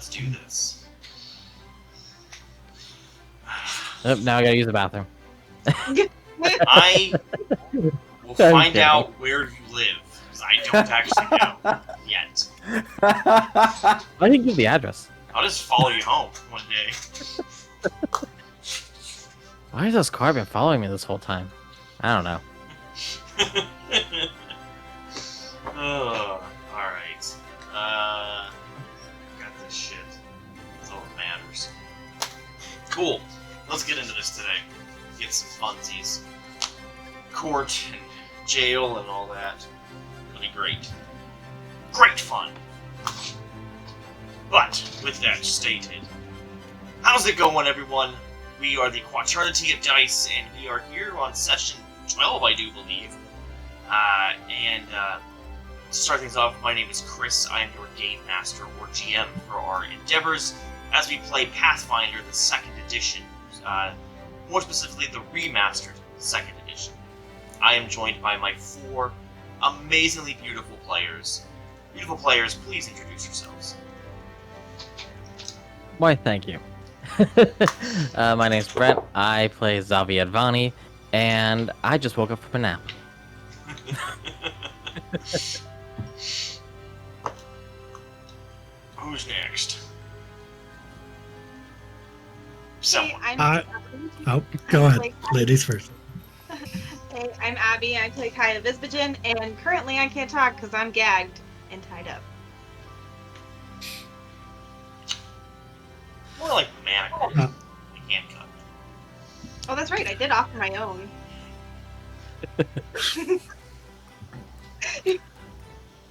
let's do this. Oh, now I gotta use the bathroom. I will find out where you live, because I don't actually know yet. I didn't give the address. I'll just follow you home one day. Why has this car been following me this whole time? I don't know. Alright. Got this shit. That's all that matters. Cool. Let's get into this today. Get some funsies. Court and jail and all that. Really great. Great fun! But, with that stated, how's it going, everyone? We are the Quaternity of Dice, and we are here on session 12, I do believe. To start things off, my name is Chris. I am your Game Master, or GM, for our endeavors as we play Pathfinder, the 2nd edition, more specifically the remastered 2nd edition. I am joined by my 4 amazingly beautiful players. Beautiful players, please introduce yourselves. Why, thank you. My name's Brett. I play Zavi Advani, and I just woke up from a nap. Who's next? Hey, Someone. go ahead. Like- Ladies first. Hey, I'm Abby. I play Kaya Visbagen, and currently I can't talk because I'm gagged and tied up. More like manacled. Uh. Like handcuffed. Oh, that's right. I did offer my own.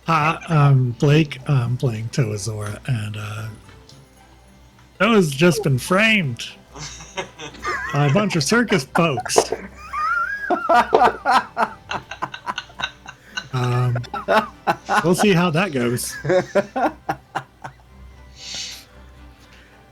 Hi, Blake. I'm playing Toazora, and Toa's just been framed by a bunch of circus folks. We'll see how that goes.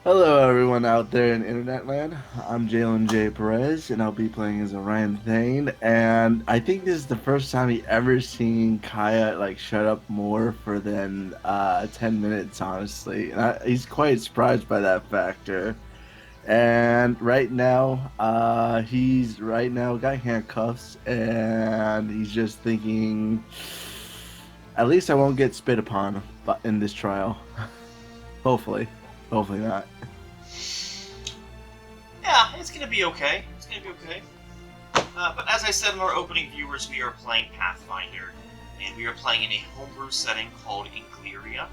Hello, everyone out there in Internet Land. I'm Jalen J. Perez, and I'll be playing as Orion Thane. And I think this is the first time he ever seen Kaya shut up more for than 10 minutes, honestly. And he's quite surprised by that factor. And right now, he's got handcuffs, and he's just thinking, at least I won't get spit upon in this trial. Hopefully not. Yeah, it's gonna be okay. But as I said in our opening viewers, we are playing Pathfinder, and we are playing in a homebrew setting called Engliria.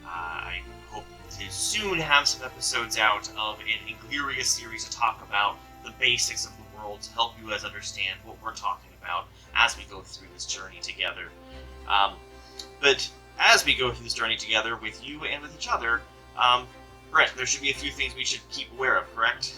I hope to soon have some episodes out of an Engliria series to talk about the basics of the world, to help you guys understand what we're talking about as we go through this journey together. But as we go through this journey together with you and with each other, Brett, there should be a few things we should keep aware of, correct?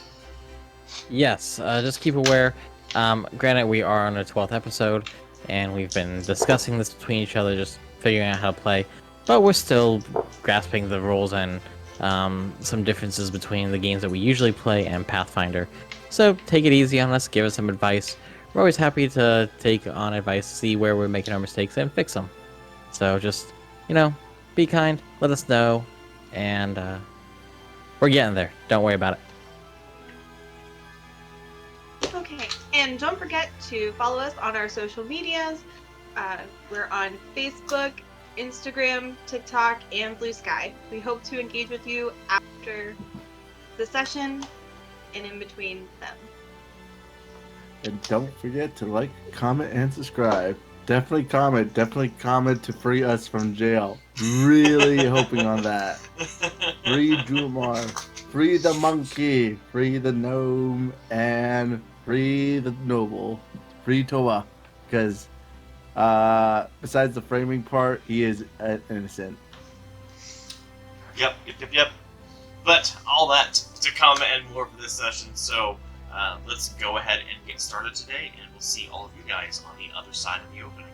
Yes, just keep aware. Granted, we are on our 12th episode, and we've been discussing this between each other, just figuring out how to play. But we're still grasping the rules and some differences between the games that we usually play and Pathfinder. So take it easy on us, give us some advice. We're always happy to take on advice, see where we're making our mistakes, and fix them. So just, be kind, let us know, and we're getting there. Don't worry about it. Okay, and don't forget to follow us on our social medias. We're on Facebook, Instagram, TikTok, and Blue Sky. We hope to engage with you after the session and in between them. And don't forget to like, comment, and subscribe. Definitely comment to free us from jail. Really hoping on that. Free Drumar, free the monkey, free the gnome, and free the noble. Free Toa. Because besides the framing part, he is innocent. Yep. But all that to come and more for this session, so let's go ahead and get started today, and we'll see all of you guys on the other side of the opening.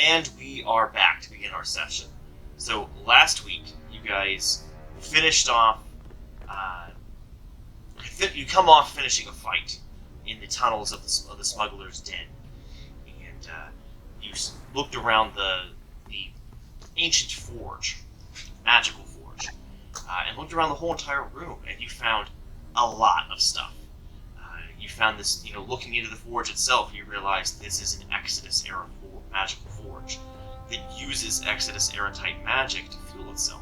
And we are back to begin our session. So last week, you guys finished off. You come off finishing a fight in the tunnels of the smuggler's den, and you looked around the ancient forge, magical forge, and looked around the whole entire room, and you found a lot of stuff. You found this, looking into the forge itself, you realized this is an Exodus era magical forge that uses Exodus era type magic to fuel itself.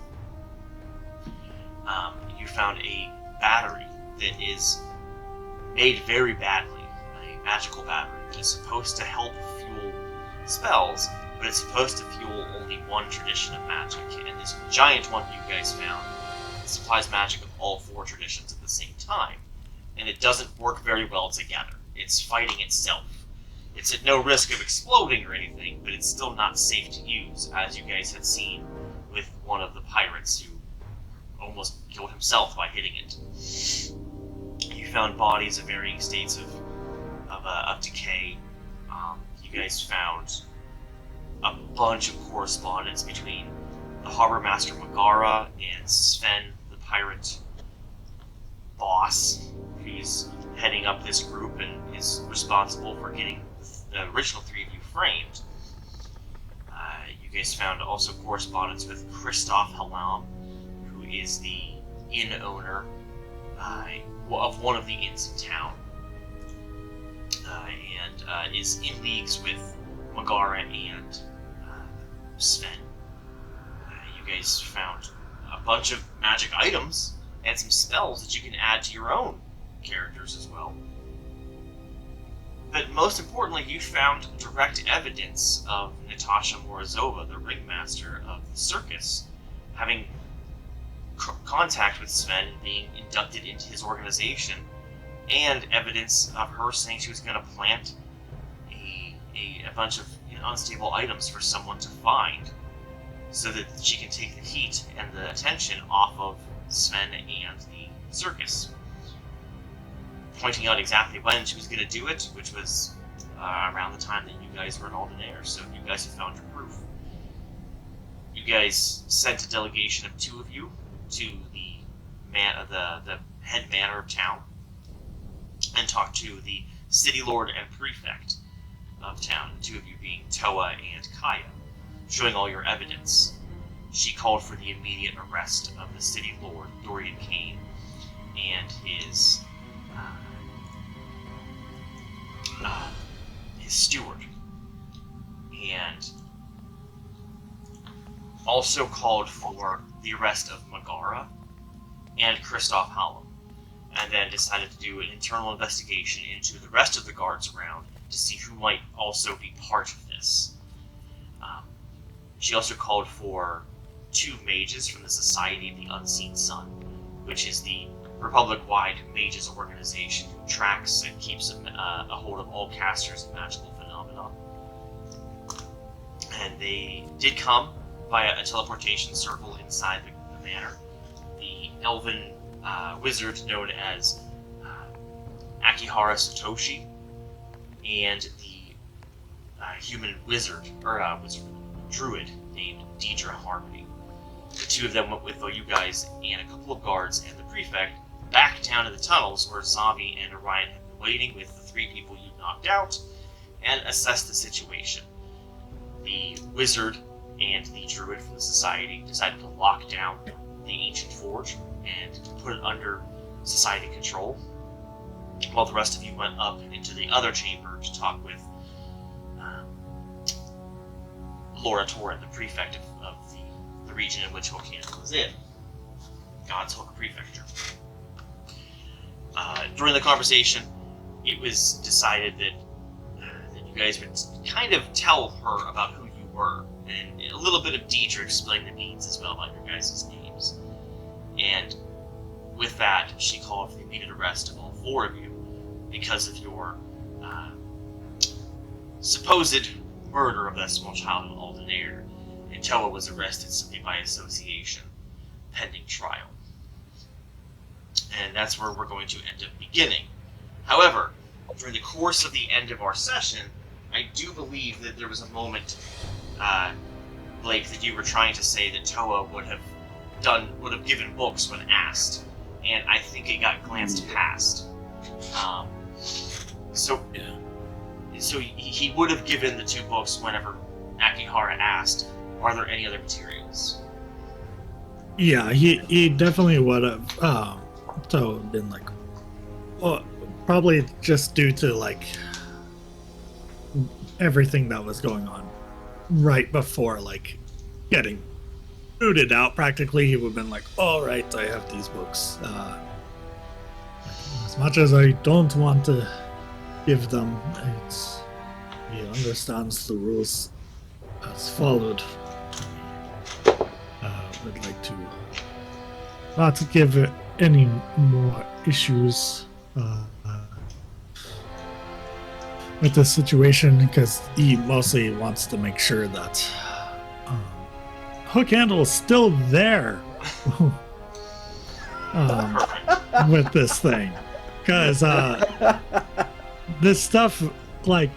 You found a battery that is made very badly, a magical battery that is supposed to help fuel spells, but it's supposed to fuel only one tradition of magic, and this giant one you guys found supplies magic of all 4 traditions at the same time, and it doesn't work very well together. It's fighting itself. It's at no risk of exploding or anything, but it's still not safe to use, as you guys had seen with one of the pirates who almost killed himself by hitting it. You found bodies of varying states of decay. You guys found a bunch of correspondence between the harbor master Megara and Sven, the pirate boss, who's heading up this group and is responsible for getting the original 3 of you framed. You guys found also correspondence with Christoph Halam, who is the inn owner of one of the inns in town, and is in leagues with Megara and Sven. You guys found a bunch of magic items and some spells that you can add to your own characters as well. But most importantly, you found direct evidence of Natasha Morozova, the ringmaster of the Circus, having contact with Sven and being inducted into his organization, and evidence of her saying she was going to plant a bunch of unstable items for someone to find so that she can take the heat and the attention off of Sven and the Circus. Pointing out exactly when she was going to do it, which was around the time that you guys were in Aldenair, so you guys have found your proof. You guys sent a delegation of 2 of you to the head manor of town and talked to the city lord and prefect of town, the 2 of you being Toa and Kaya, showing all your evidence. She called for the immediate arrest of the city lord, Dorian Kane, and his steward, and also called for the arrest of Megara and Christoph Hallam, and then decided to do an internal investigation into the rest of the guards around to see who might also be part of this. She also called for 2 mages from the Society of the Unseen Sun, which is the Republic-wide mages organization who tracks and keeps a hold of all casters of magical phenomena. And they did come via a teleportation circle inside the manor. The elven wizard known as Akihara Satoshi, and the human druid named Deidre Harmony. The 2 of them went with you guys and a couple of guards and the prefect back down to the tunnels where Zavi and Orion had been waiting with the 3 people you knocked out, and assessed the situation. The wizard and the druid from the society decided to lock down the ancient forge and put it under society control, while the rest of you went up into the other chamber to talk with Laura Torren, the prefect of the region in which Hokan was in, God's Hook Prefecture. During the conversation, it was decided that you guys would kind of tell her about who you were, and a little bit of Deidre explained the needs as well about your guys' names. And with that, she called for the immediate arrest of all 4 of you because of your supposed murder of that small child in Aldenair, and Toa was arrested simply by association, pending trial. And that's where we're going to end up beginning. However, during the course of the end of our session, I do believe that there was a moment Blake, that you were trying to say that Toa would have given books when asked, and I think it got glanced past. So he would have given the 2 books whenever Akihara asked, "Are there any other materials?" Yeah, he definitely would have. So been like, well, probably just due to like everything that was going on right before like getting booted out. Practically, he would have been like, "All right, I have these books." As much as I don't want to give them, he understands the rules as followed. Would like to not to give it any more issues with the situation, because he mostly wants to make sure that Hook Handle is still there with this thing, because this stuff, like,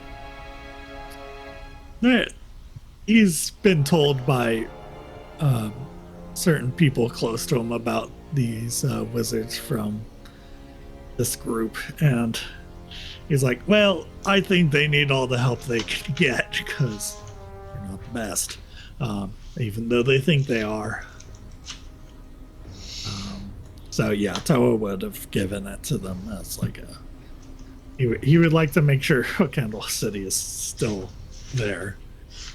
he's been told by certain people close to him about these wizards from this group, and he's like, well, I think they need all the help they can get, because they're not the best, even though they think they are. So yeah, Toa would have given it to them as like he would like to make sure Candle City is still there.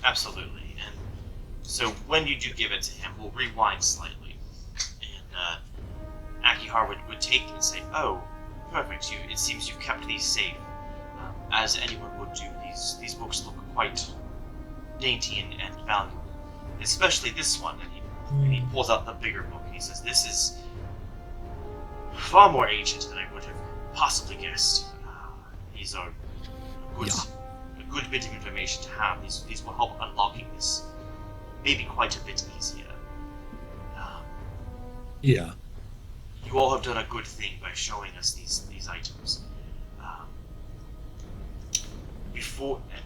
Absolutely. And so when you do give it to him, we'll rewind slightly. And Akihara would take it and say, "Oh, perfect. It seems you've kept these safe. As anyone would do, these books look quite dainty and valuable. Especially this one." And he pulls out the bigger book and he says, "This is far more ancient than I would have possibly guessed. These are a good bit of information to have. These will help unlocking this maybe quite a bit easier. Yeah. You all have done a good thing by showing us these items.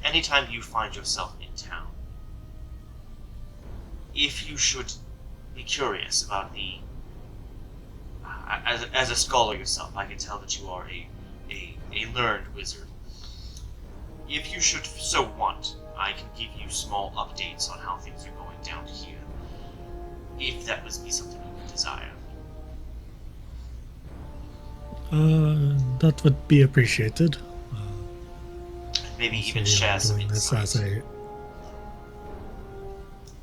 Anytime you find yourself in town, if you should be curious about the as a scholar yourself, I can tell that you are a learned wizard. If you should so want, I can give you small updates on how things are going down here, if that would be something you would desire." That would be appreciated. Maybe even share some insights.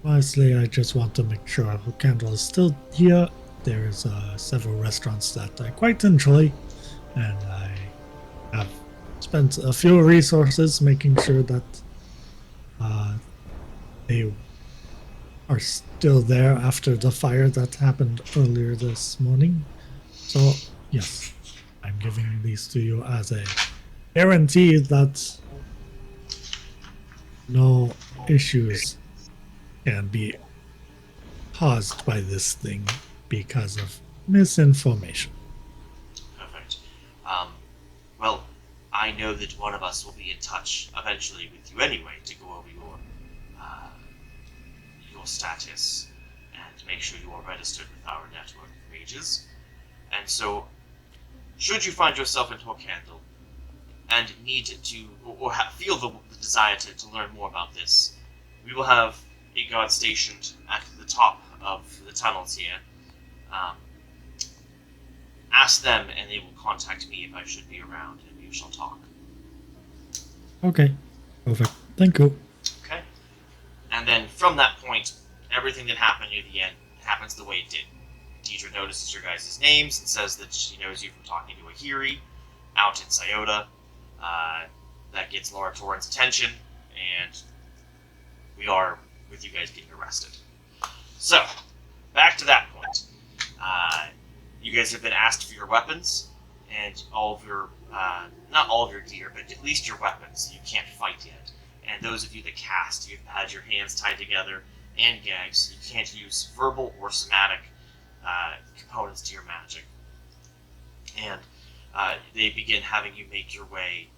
Honestly, I just want to make sure the candle is still here. There's several restaurants that I quite enjoy, and I have spent a few resources making sure that they are still there after the fire that happened earlier this morning. So, yes, I'm giving these to you as a guarantee that no issues can be caused by this thing because of misinformation. Perfect. Well, I know that one of us will be in touch eventually with you anyway to go over your status and make sure you are registered with our network of mages. And so, should you find yourself in Torcandle and need to, or feel the desire to learn more about this, we will have a guard stationed at the top of the tunnels here. Ask them and they will contact me if I should be around, and we shall talk. Okay, perfect. Thank you. Okay? And then from that point, everything that happened near the end happens the way it did. Deidre notices your guys' names and says that she knows you from talking to Ahiri out in Scioto. That gets Laura Torrens' attention, and we are with you guys getting arrested. So, back to that point. You guys have been asked for your weapons, and all of your, not all of your gear, but at least your weapons. You can't fight yet. And those of you that cast, you've had your hands tied together and gagged, so you can't use verbal or somatic components to your magic. And they begin having you make your way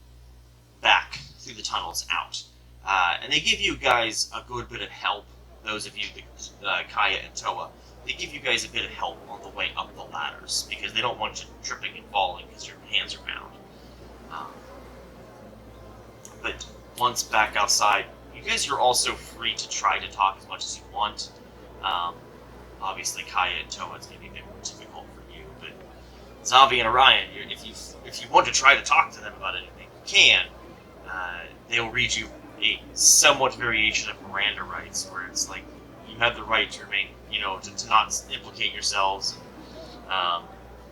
back through the tunnels out. And they give you guys a good bit of help. Those of you, Kaya and Toa, they give you guys a bit of help on the way up the ladders because they don't want you tripping and falling because your hands are bound. But once back outside, you guys are also free to try to talk as much as you want. Obviously, Kaya and Toa is going to be a bit more difficult for you, but Zavi and Orion, if you want to try to talk to them about anything, you can. They will read you a somewhat variation of Miranda rights, where it's like you have the right to remain, to not implicate yourselves.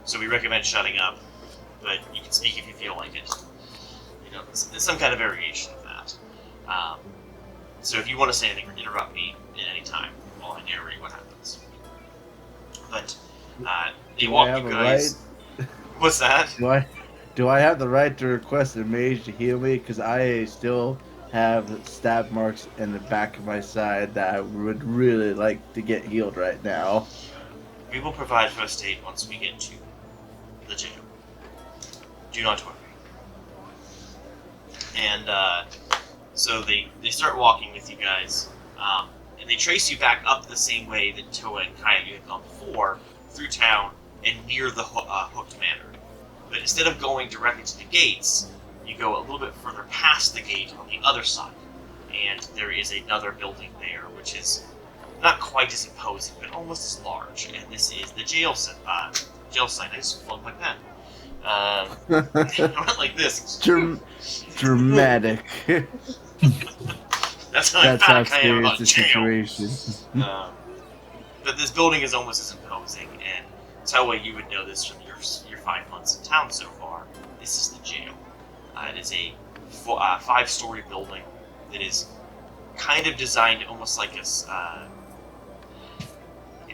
So we recommend shutting up, but you can speak if you feel like it. There's some kind of variation of that. So if you want to say anything, interrupt me at any time while I narrate what happens. But they walk you guys. Right? What's that? Do I have the right to request a mage to heal me? Because I still have stab marks in the back of my side that I would really like to get healed right now. We will provide first aid once we get to the jail. Do not worry. And so they start walking with you guys, and they trace you back up the same way that Toa and Kaya had gone before, through town and near the Hooked Manor. But instead of going directly to the gates, you go a little bit further past the gate on the other side, and there is another building there, which is not quite as imposing, but almost as large. And this is the jail site. I just plugged my pen. Not like this. Dramatic. That's how That's how emphatic I am about serious the jail. situation. But this building is almost as imposing, and Toa, you would know this from your 5 months in town so far. This is the jail. It is a 5-story building that is kind of designed almost like it's a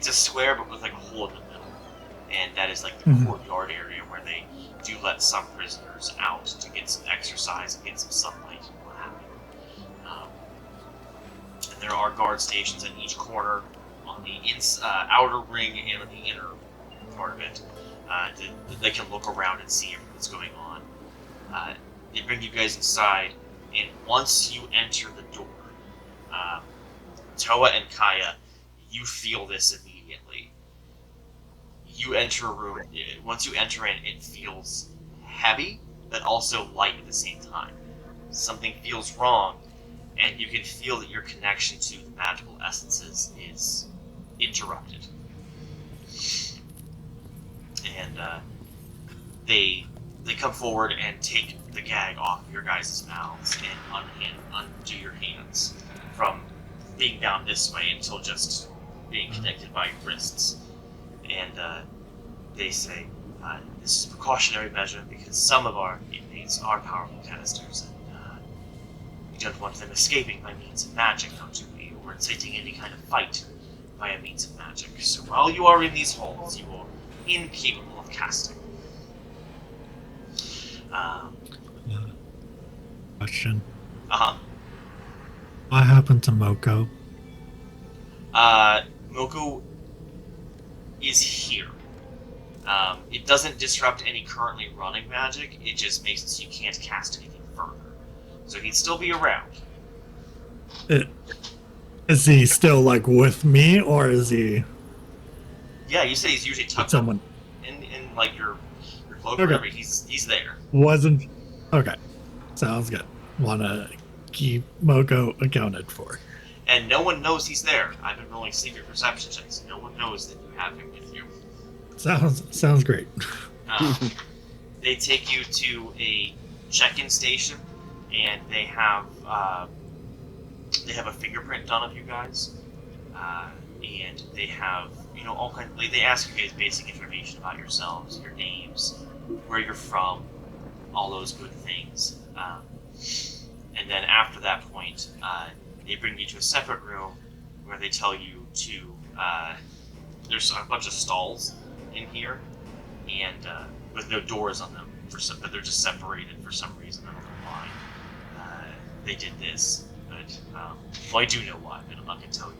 square, but with like a hole in the middle, and that is like the courtyard area where they do let some prisoners out to get some exercise and get some sunlight and what have you. And there are guard stations at each corner on the outer ring and on the inner part of it. They can look around and see what's going on. They bring you guys inside, and once you enter the door, Toa and Kaya, you feel this immediately. You enter a room. Once you enter in, it feels heavy, but also light at the same time. Something feels wrong, and you can feel that your connection to the magical essences is interrupted. And they come forward and take the gag off your guys' mouths and undo your hands from being bound this way until just being connected by your wrists. And they say, this is a precautionary measure because some of our inmates are powerful casters, and we don't want them escaping by means of magic, do we, or inciting any kind of fight by a means of magic. So while you are in these halls, you are incapable of casting. Question. Uh-huh. What happened to Moko? Moko is here. It doesn't disrupt any currently running magic, it just makes it so you can't cast anything further. So he'd still be around. Is he still like with me, or is he? Yeah, you say he's usually tucked up in like your cloak or whatever. He's there. Wasn't okay. Sounds good. Wanna keep Moko accounted for. And no one knows he's there. I've been rolling secret perception checks. No one knows that you have him with you. Sounds great. They take you to a check-in station, and they have a fingerprint done of you guys, and they have all kinds. Like, they ask you guys basic information about yourselves, your names, where you're from, all those good things. And then after that point, they bring you to a separate room where they tell you to. There's a bunch of stalls in here, and with no doors on them, but they're just separated for some reason. I don't know why they did this, but well, I do know why, but I'm not going to tell you.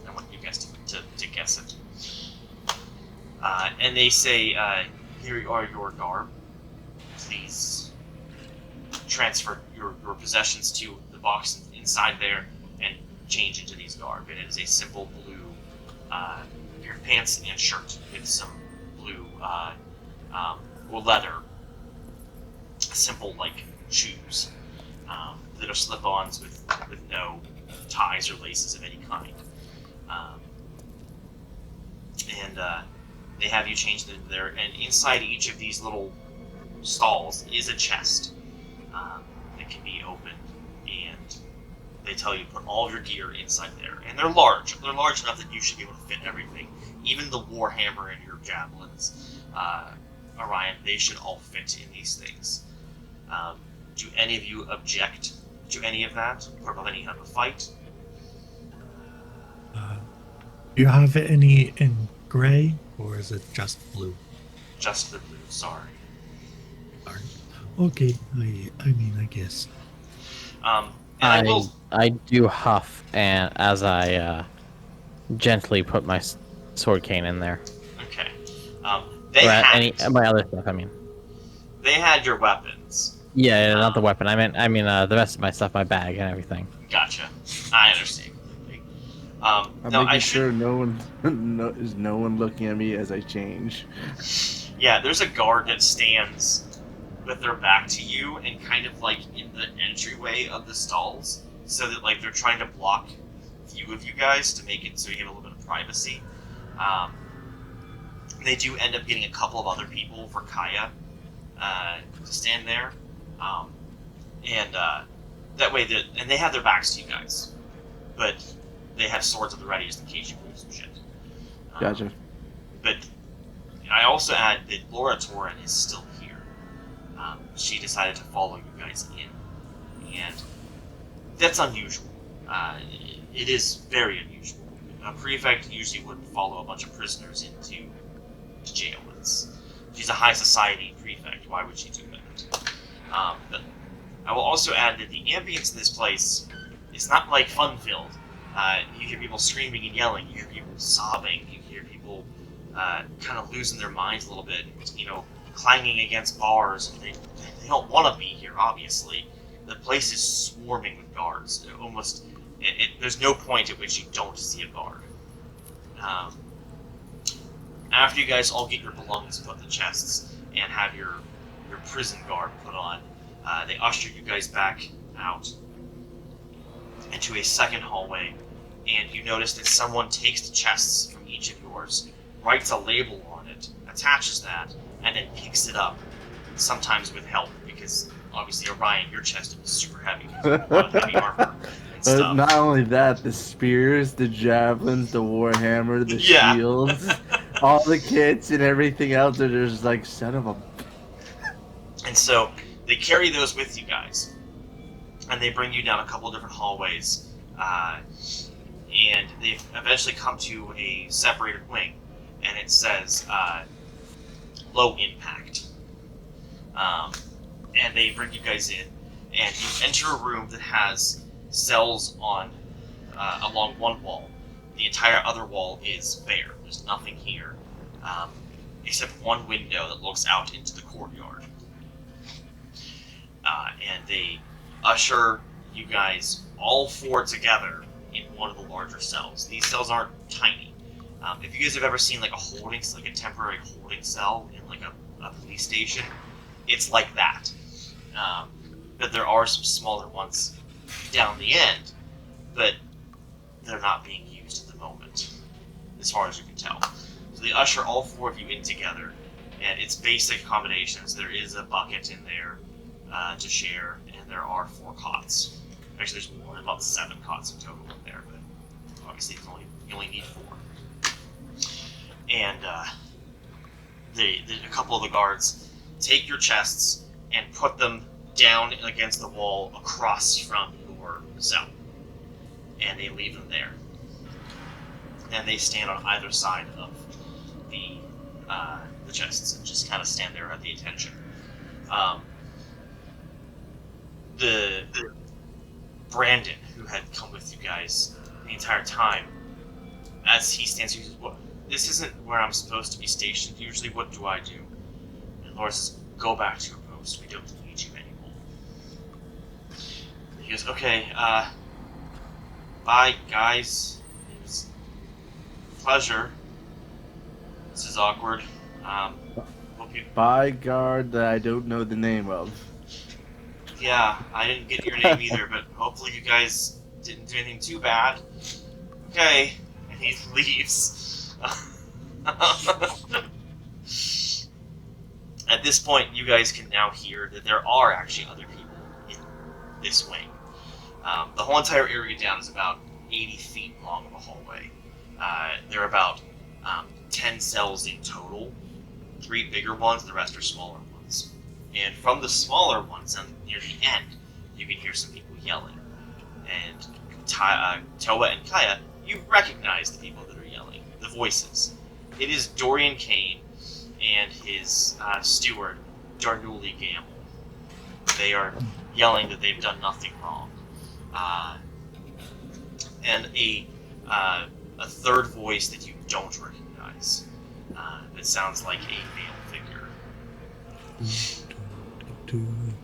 I want you guys to guess it. And they say, "Here are your garb. Please transfer your possessions to the box inside there and change into these garb. And it is a simple blue pair of pants and shirt with some blue or leather, simple like shoes that are slip-ons with no ties or laces of any kind. And they have you changed into there, and inside each of these little stalls is a chest that can be opened, and they tell you to put all of your gear inside there. And they're large. They're large enough that you should be able to fit everything. Even the warhammer and your javelins, Orion, they should all fit in these things. Do any of you object to any of that? Or of any kind of a fight? Do you have any in gray, or is it just blue? Just the blue, sorry. Okay, I mean, I guess. And I do huff, and as I gently put my sword cane in there. Okay. My other stuff. I mean. They had your weapons. Yeah, not the weapon. I mean the rest of my stuff, my bag and everything. Gotcha. I understand completely. I'm no, making sure no one looking at me as I change. Yeah, there's a guard that stands with their back to you and kind of like in the entryway of the stalls, so that like they're trying to block view of you guys to make it so you get a little bit of privacy. They do end up getting a couple of other people for Kaya to stand there, and that way and they have their backs to you guys, but they have swords at the ready just in case you pull some shit. Gotcha. But I also add that Laura Torin is still here. She decided to follow you guys in, and that's unusual. It is very unusual. A prefect usually wouldn't follow a bunch of prisoners into jail. She's a high society prefect. Why would she do that? But I will also add that the ambience of this place is not like fun-filled. You hear people screaming and yelling. You hear people sobbing. You hear people kind of losing their minds a little bit. Clanging against bars. And they don't want to be here, obviously. The place is swarming with guards. There's no point at which you don't see a guard. After you guys all get your belongings put in the chests and have your prison guard put on, they usher you guys back out into a second hallway, and you notice that someone takes the chests from each of yours, writes a label on it, attaches that, and then picks it up, sometimes with help, because obviously Orion, your chest is super heavy, because you have a lot of heavy armor and stuff. Not only that, the spears, the javelins, the warhammer, the shields, all the kits and everything else are just like, son of a... And so they carry those with you guys, and they bring you down a couple different hallways, and they eventually come to a separated wing, and it says low impact. And they bring you guys in, and you enter a room that has cells on along one wall. The entire other wall is bare. There's nothing here, except one window that looks out into the courtyard. And they usher you guys all four together in one of the larger cells. These cells aren't tiny. If you guys have ever seen like a temporary holding cell in like a police station, it's like that. But there are some smaller ones down the end, but they're not being used at the moment, as far as you can tell. So they usher all four of you in together, and it's basic accommodations. There is a bucket in there to share, and there are 4 cots. Actually, there's more, about 7 cots in total in there, but obviously you only need 4. And a couple of the guards take your chests and put them down against the wall across from your cell, and they leave them there. And they stand on either side of the chests and just kind of stand there at the attention. The Brandon, who had come with you guys the entire time, as he stands here, he says, "What? This isn't where I'm supposed to be stationed. Usually, what do I do?" And Laura says, "Go back to your post. We don't need you anymore." He goes, okay, bye, guys. It was a pleasure. This is awkward. Hope you... By guard that I don't know the name of. Yeah, I didn't get your name either, but hopefully you guys didn't do anything too bad. Okay, and he leaves. At this point, you guys can now hear that there are actually other people in this wing. The whole entire area down is about 80 feet long of a hallway. There are about 10 cells in total, 3 bigger ones, the rest are smaller ones. And from the smaller ones, near the end, you can hear some people yelling. And Toa and Kaya, you recognize the people that are yelling, the voices. It is Dorian Kane and his steward, Darnuli Gamble. They are yelling that they've done nothing wrong. And a third voice that you don't recognize. That sounds like a male figure. Can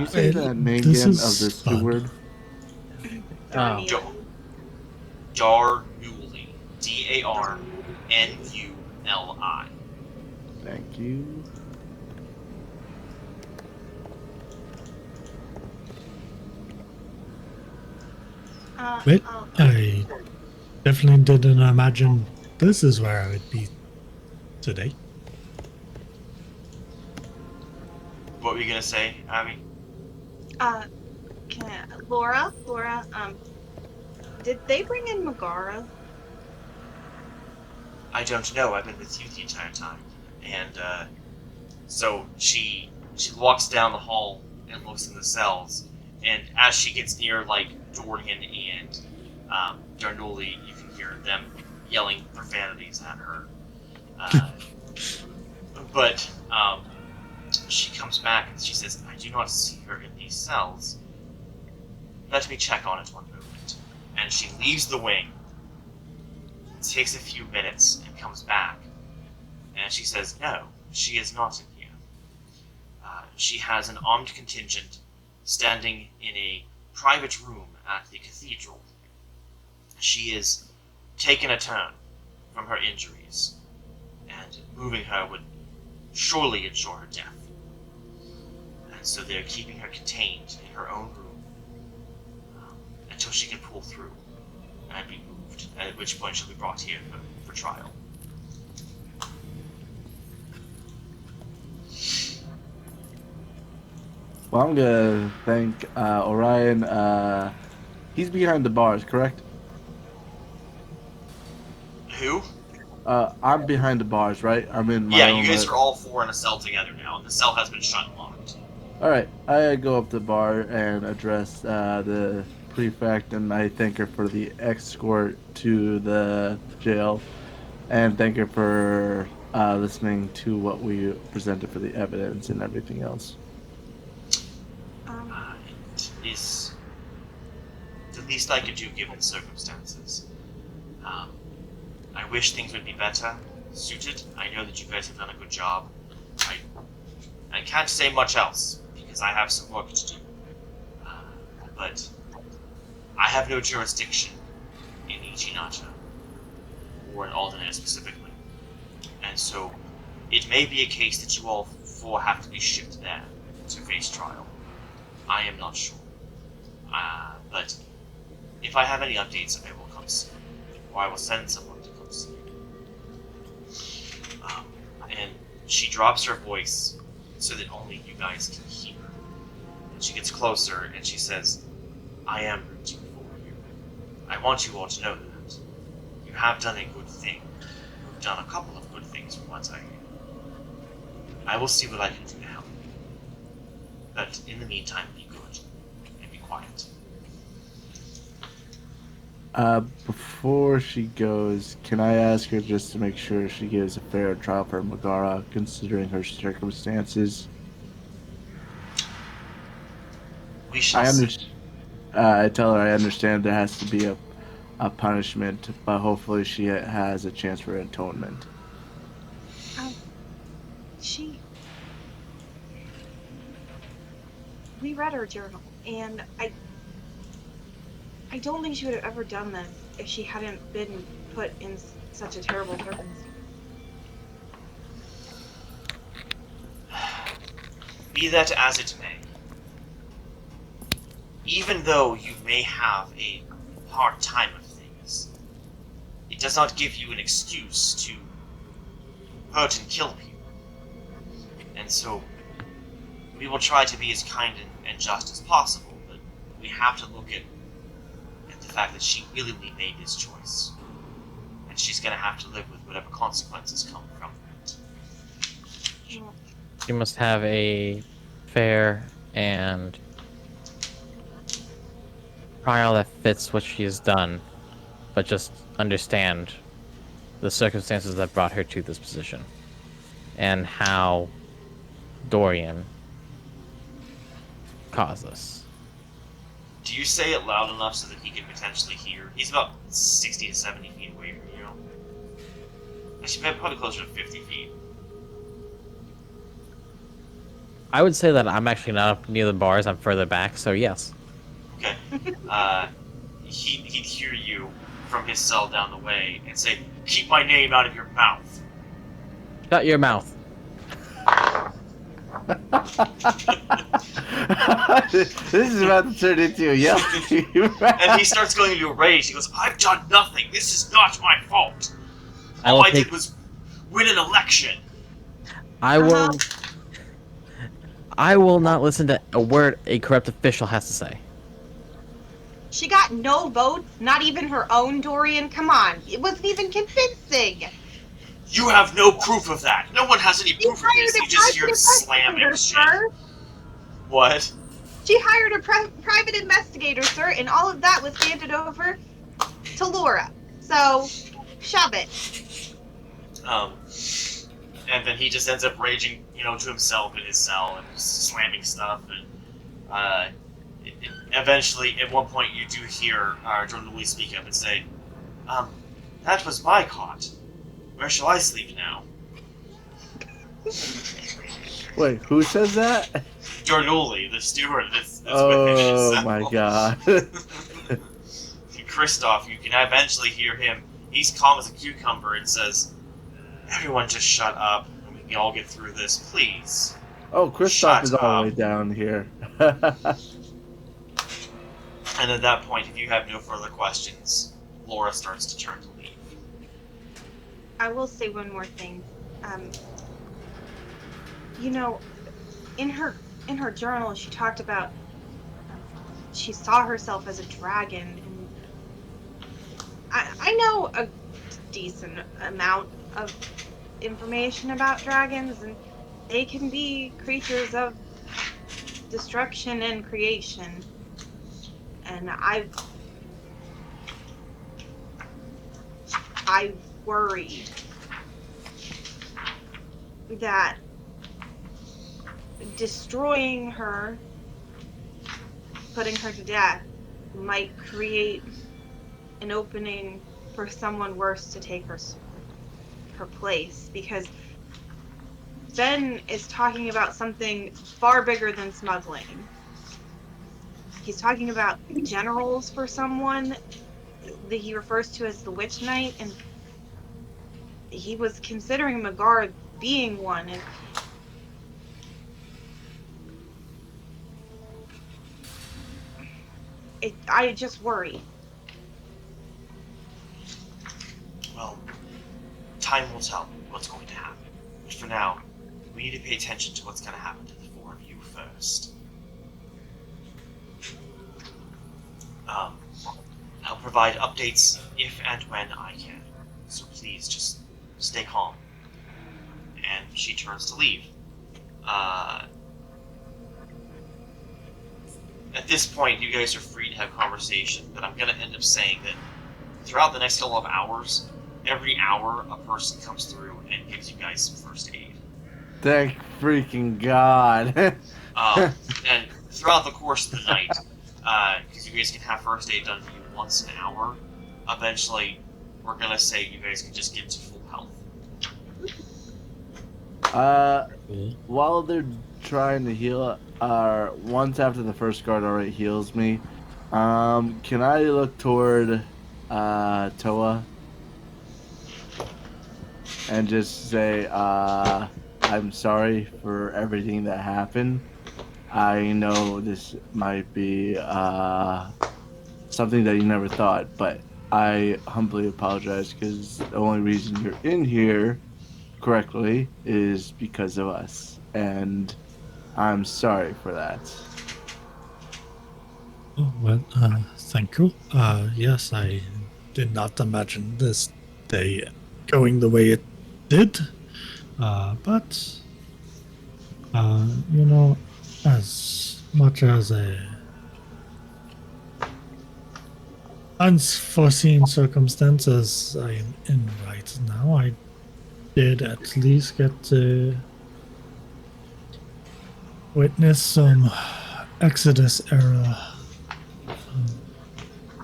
you say the name This again of is the fun. steward? Oh. Darnuli. Darnuli. Thank you. Wait, Oh, I definitely didn't imagine this is where I would be today. What were you gonna say, Abby? Laura, did they bring in Megara? I don't know. I've been with you the entire time. And so she walks down the hall and looks in the cells. And as she gets near like Dorian and Darnuli, you can hear them yelling profanities at her. But she comes back and she says, "I do not see her in these cells. Let me check on it one moment." And she leaves the wing. It takes a few minutes and comes back. And she says, "No, she is not in here. She has an armed contingent standing in a private room at the cathedral. She is taken a turn from her injuries, and moving her would surely ensure her death. And so they're keeping her contained in her own room until she can pull through and be moved, at which point she'll be brought here for trial." Well, I'm gonna thank Orion. He's behind the bars, correct? Who? I'm behind the bars, right? I'm in my Yeah, own you guys li- are all 4 in a cell together now, and the cell has been shut and locked. Alright, I go up to the bar and address the prefect, and I thank her for the escort to the jail, and thank her for listening to what we presented for the evidence and everything else. It is the least I could do given the circumstances. I wish things would be better suited. I know that you guys have done a good job. I can't say much else because I have some work to do. But I have no jurisdiction in Ichinata, or in Aldenair specifically. And so it may be a case that you all 4 have to be shipped there to face trial. I am not sure. But if I have any updates, I will come see you. Or I will send someone to come see you. And she drops her voice so that only you guys can hear. And she gets closer and she says, "I am rooting for you. I want you all to know that. You have done a good thing. You've done a couple of good things from what I hear. I will see what I can do to help you. But in the meantime, be good and be quiet." Before she goes, can I ask her just to make sure she gives a fair trial for Megara, considering her circumstances? We shall see. I tell her I understand there has to be a punishment, but hopefully she has a chance for atonement. She. we read her journal, and I don't think she would have ever done this if she hadn't been put in such a terrible circumstance. Be that as it may, even though you may have a hard time of things, it does not give you an excuse to hurt and kill people. And so, we will try to be as kind and just as possible, but we have to look at the fact that she willingly made this choice. And she's going to have to live with whatever consequences come from it. She must have a fair and trial that fits what she has done, but just understand the circumstances that brought her to this position and how Dorian caused this. Do you say it loud enough so that he can potentially hear? He's about 60 to 70 feet away from you. Actually, probably closer to 50 feet. I would say that I'm actually not up near the bars, I'm further back, so yes. Okay. He'd hear you from his cell down the way and say, "Keep my name out of your mouth." Shut your mouth. This is about to turn into a yell. And he starts going into a rage. He goes, "I've done nothing. This is not my fault. All I did was win an election." I will not listen to a word a corrupt official has to say. She got no votes, not even her own, Dorian. Come on, it wasn't even convincing. You have no proof of that. No one has any proof of this. You just hear slamming shit. What? She hired a private investigator, sir, and all of that was handed over to Laura. So, shove it. And then he just ends up raging, to himself in his cell and slamming stuff. And eventually, at one point, you do hear Jordan Lee speak up and say, "That was my cot. Where shall I sleep now?" Wait, who says that? Jornuli, the steward that's with him in his cell. Oh my god. Kristoff, you can eventually hear him. He's calm as a cucumber and says, "Everyone just shut up and we can all get through this, please." Oh, Kristoff is all the way down here. And at that point, if you have no further questions, Laura starts to turn to leave. I will say one more thing. In her journal, she talked about she saw herself as a dragon, and I know a decent amount of information about dragons, and they can be creatures of destruction and creation. And I worried that destroying her, putting her to death, might create an opening for someone worse to take her place, because Ben is talking about something far bigger than smuggling. He's talking about generals for someone that he refers to as the Witch Knight, and he was considering Magard being one, and I just worry. Well, time will tell what's going to happen. But for now, we need to pay attention to what's going to happen to the four of you first. I'll provide updates if and when I can. So please just stay calm. And she turns to leave. At this point, you guys are free to have conversation, but I'm going to end up saying that throughout the next couple of hours, every hour a person comes through and gives you guys some first aid. Thank freaking God. And throughout the course of the night, because you guys can have first aid done to you once an hour, eventually we're going to say you guys can just get to full health. Uh, while they're trying to heal, once after the first guard already heals me, can I look toward Toa and just say, I'm sorry for everything that happened. I know this might be something that you never thought, but I humbly apologize because the only reason you're in here correctly is because of us, and I'm sorry for that. Oh, well, thank you. Yes, I did not imagine this day going the way it did. But, you know, as much as a unforeseen circumstances I am in right now, I did at least get to witness some Exodus era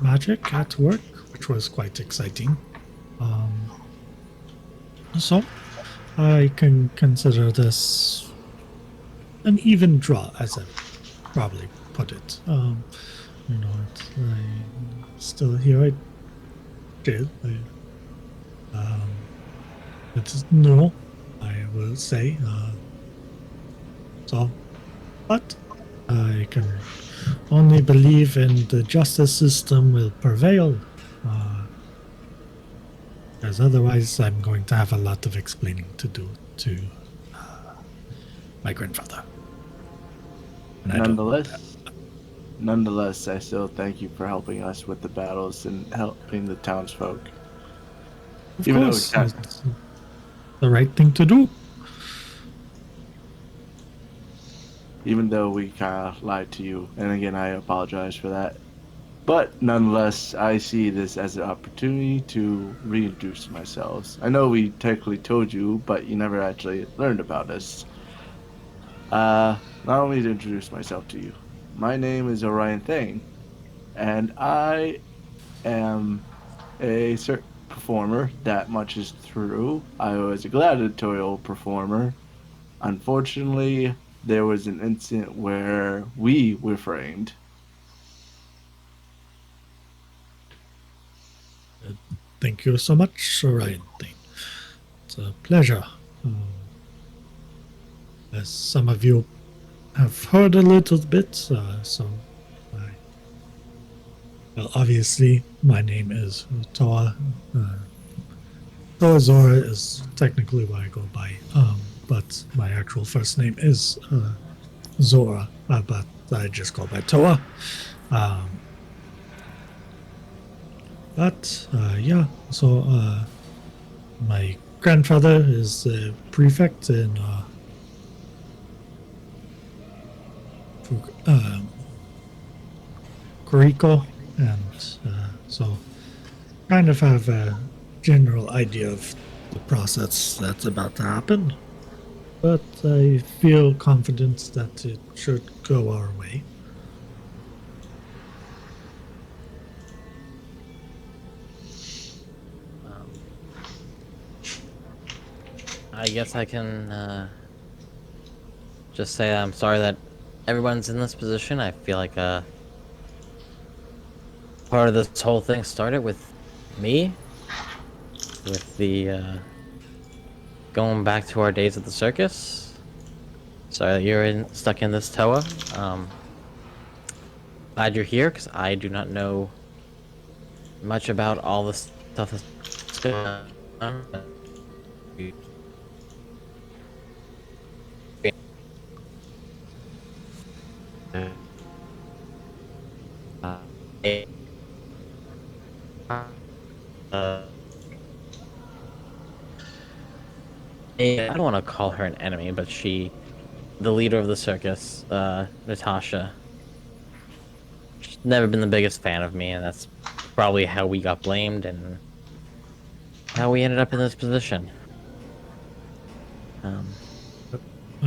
magic at work, which was quite exciting. So I can consider this an even draw, as I probably put it. You know, I'm still here. I did. It's no, I will say. So, but I can only believe in the justice system will prevail. Because otherwise, I'm going to have a lot of explaining to do to my grandfather. And Nonetheless, I still thank you for helping us with the battles and helping the townsfolk. Of Even course, though it's the right thing to do. even though we kind of lied to you, and again, I apologize for that. But nonetheless, I see this as an opportunity to reintroduce myself. I know we technically told you, but you never actually learned about us. Not only to introduce myself to you, my name is Orion Thane, and I am a circus performer. That much is true. I was a gladiatorial performer. Unfortunately, there was an incident where we were framed. Thank you so much, Ryan. It's a pleasure. As some of you have heard a little bit, well, obviously, my name is Toa. Toa Zora is technically what I go by, but my actual first name is Zora, but I just go by Toa. Yeah, so my grandfather is the prefect in Kuriko, and so kind of have a general idea of the process that's about to happen, but I feel confident that it should go our way. I guess I can just say I'm sorry that everyone's in this position. I feel like part of this whole thing started with me, with the going back to our days at the circus. Sorry that you're stuck in this toa. Glad you're here, because I do not know much about all the stuff that's going on. I don't want to call her an enemy, but the leader of the circus, Natasha, she's never been the biggest fan of me, and that's probably how we got blamed and how we ended up in this position. I'm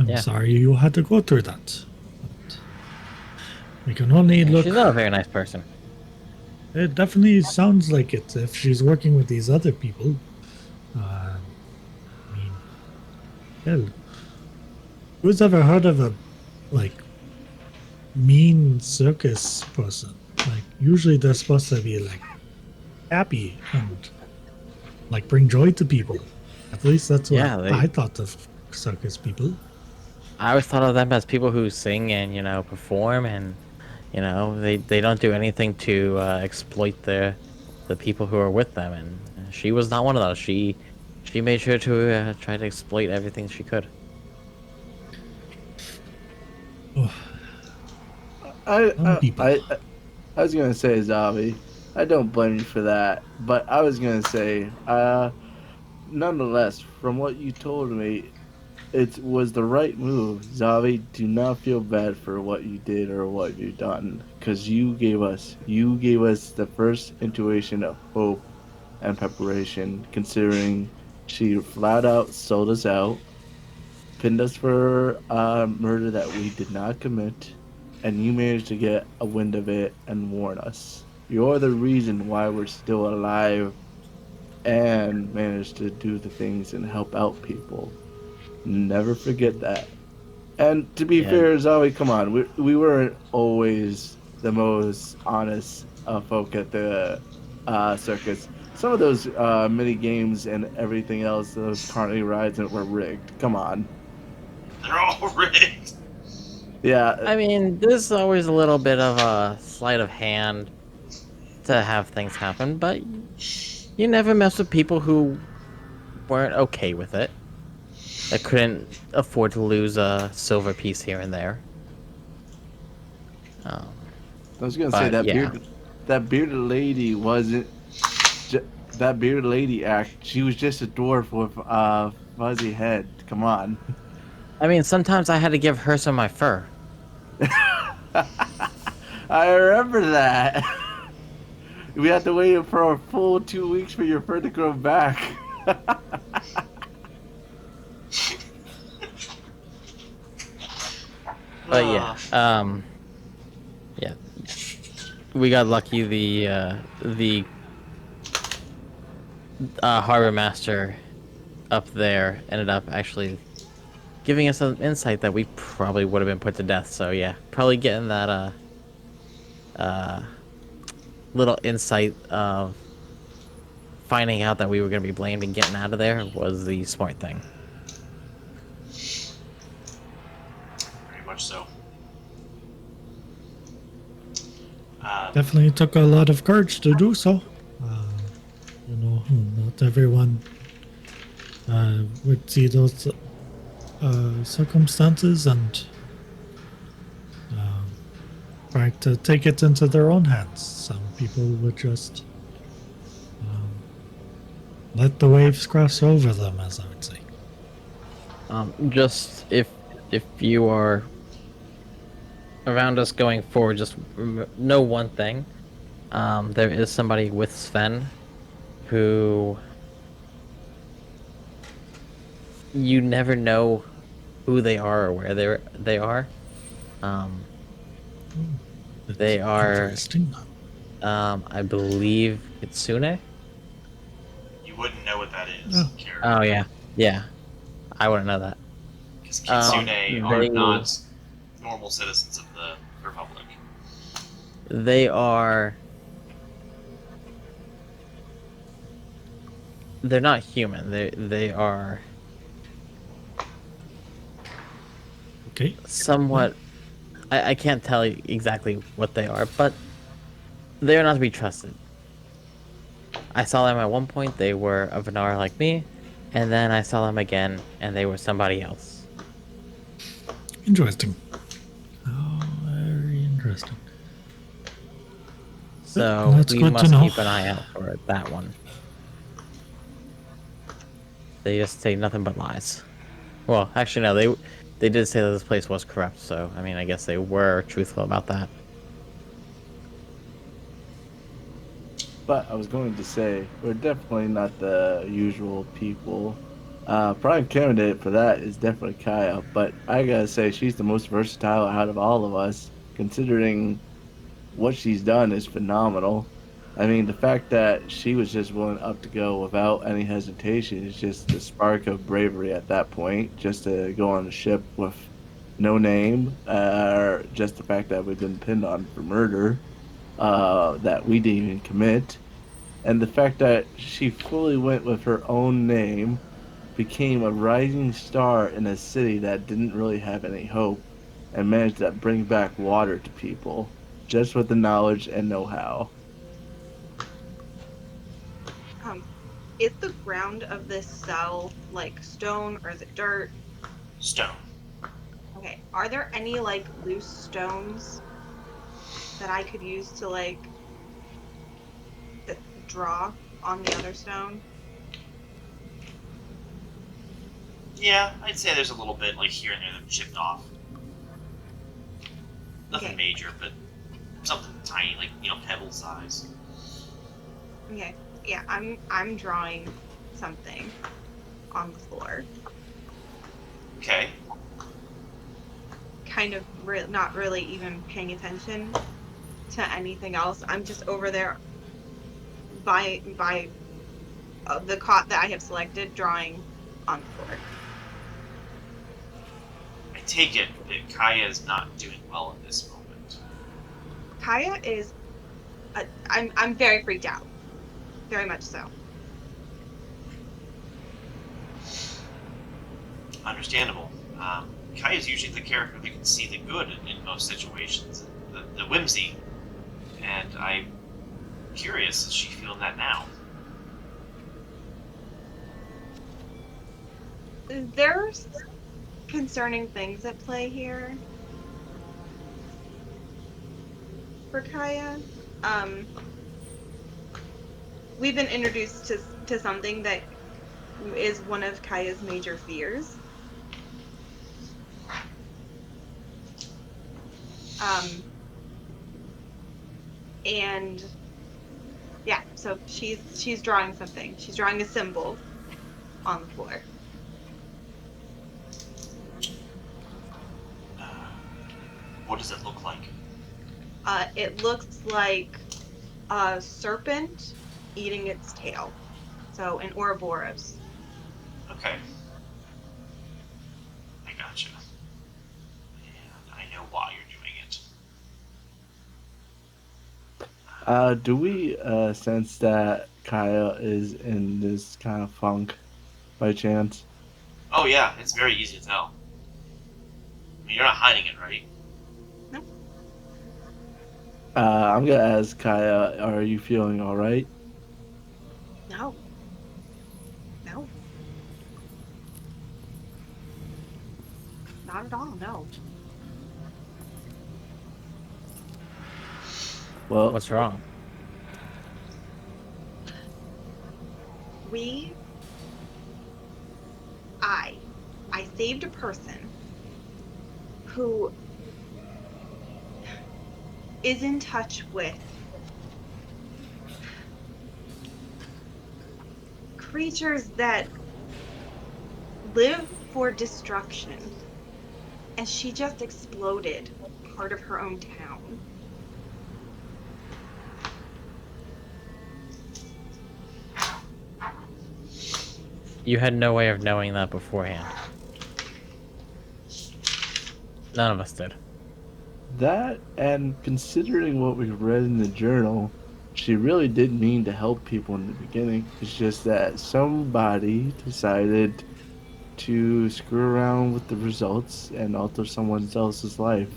Yeah. sorry you had to go through that. But we can only look. She's not a very nice person. It definitely sounds like it if she's working with these other people. I mean, hell, Who's ever heard of a like mean circus person? Like usually they're supposed to be like happy and like bring joy to people. At least that's what Yeah, I thought of circus people. I always thought of them as people who sing and perform, and they don't do anything to exploit the people who are with them. And she was not one of those. She made sure to try to exploit everything she could. Oh, I, some I, people. I, I was gonna say Zavi. I don't blame you for that, but I was gonna say, nonetheless, from what you told me, it was the right move. Zavi, do not feel bad for what you did or what you've done, because you gave us the first intuition of hope and preparation, considering she flat out sold us out, pinned us for murder that we did not commit, and you managed to get a wind of it and warn us. You're the reason why we're still alive and managed to do the things and help out people. Never forget that. And to be Yeah, fair, Zoe, come on, we weren't always the most honest folk at the circus. Some of those mini games and everything else, those carnival rides that were rigged. Come on. They're all rigged. Yeah, I mean, there's always a little bit of a sleight of hand to have things happen, but you never mess with people who weren't okay with it, that couldn't afford to lose a silver piece here and there. Um, I was gonna say but yeah, that bearded lady wasn't that bearded lady act. She was just a dwarf with a fuzzy head. Come on. I mean, sometimes I had to give her some of my fur. I remember that. We had to wait for a full 2 weeks for your fur to grow back. But yeah, yeah, we got lucky. The harbor master up there ended up actually giving us an insight that we probably would have been put to death. So yeah, probably getting that little insight of finding out that we were going to be blamed and getting out of there was the smart thing. Very much so. Definitely took a lot of courage to do so. You know, not everyone would see those circumstances and try to take it into their own hands. Some people would just let the waves cross over them, as I would say. Just if you are around us going forward, just know one thing. There is somebody with Sven who you never know who they are or where they are. They are, Interesting. I believe, Kitsune. You wouldn't know what that is, Oh. Karen. Oh yeah. I wouldn't know that. Because Kitsune are they- not normal citizens of the Republic. They are. They're not human. They are Okay. somewhat. I can't tell you exactly what they are, but they are not to be trusted. I saw them at one point. They were a Venara like me, and then I saw them again, and they were somebody else. Interesting. Oh, very interesting. So That's we good to must know. keep an eye out for that one. They just say nothing but lies. Well, actually, no. They did say that this place was corrupt. So I mean, I guess they were truthful about that. But I was going to say, we're definitely not the usual people. Prime candidate for that is definitely Kaya, but I gotta say, she's the most versatile out of all of us, considering what she's done is phenomenal. I mean, the fact that she was just willing up to go without any hesitation is just the spark of bravery at that point, just to go on a ship with no name, just the fact that we've been pinned on for murder, that we didn't even commit, and the fact that she fully went with her own name, became a rising star in a city that didn't really have any hope, and managed to bring back water to people, just with the knowledge and know-how. Um, is the ground of this cell like stone or is it dirt? Stone. Okay. Are there any like loose stones that I could use to like draw on the other stone? Yeah, I'd say there's a little bit like here and there that chipped off. Nothing Okay. major, but something tiny, like pebble size. Okay. Yeah, I'm drawing something on the floor. Okay. Kind of not really even paying attention to anything else. I'm just over there by the cot that I have selected, drawing on the floor. I take it that Kaya is not doing well in this moment. Kaya is, I'm very freaked out, very much so. Understandable. Kaya is usually the character that can see the good in most situations, the whimsy, and I'm curious, is she feeling that now? There's concerning things at play here for Kaya. We've been introduced to something that is one of Kaya's major fears. And yeah, so she's drawing something. She's drawing a symbol on the floor. What does it look like? It looks like a serpent eating its tail. So an Ouroboros. Okay. I gotcha. And I know why you're doing it. Do we sense that Kaya is in this kind of funk by chance? Oh yeah, it's very easy to tell. I mean, you're not hiding it, right? No. I'm gonna ask Kaya, are you feeling alright? No. No. Not at all, no. Well, What's wrong? I saved a person who is in touch with creatures that live for destruction. And she just exploded part of her own town. You had no way of knowing that beforehand. None of us did. that, and considering what we've read in the journal, she really did mean to help people in the beginning. It's just that somebody decided to screw around with the results and alter someone else's life.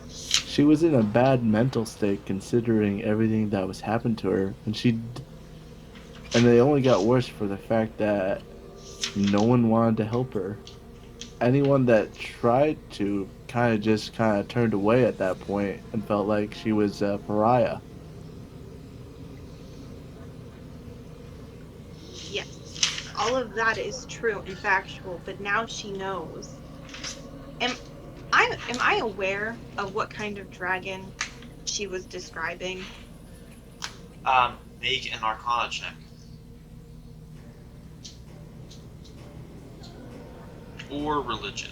She was in a bad mental state considering everything that was happened to her, and they only got worse for the fact that no one wanted to help her. Anyone that tried to kind of turned away at that point and felt like she was a pariah. Yes, all of that is true and factual, but now she knows. Am I aware of what kind of dragon she was describing? Make an Arcana check. Or religion.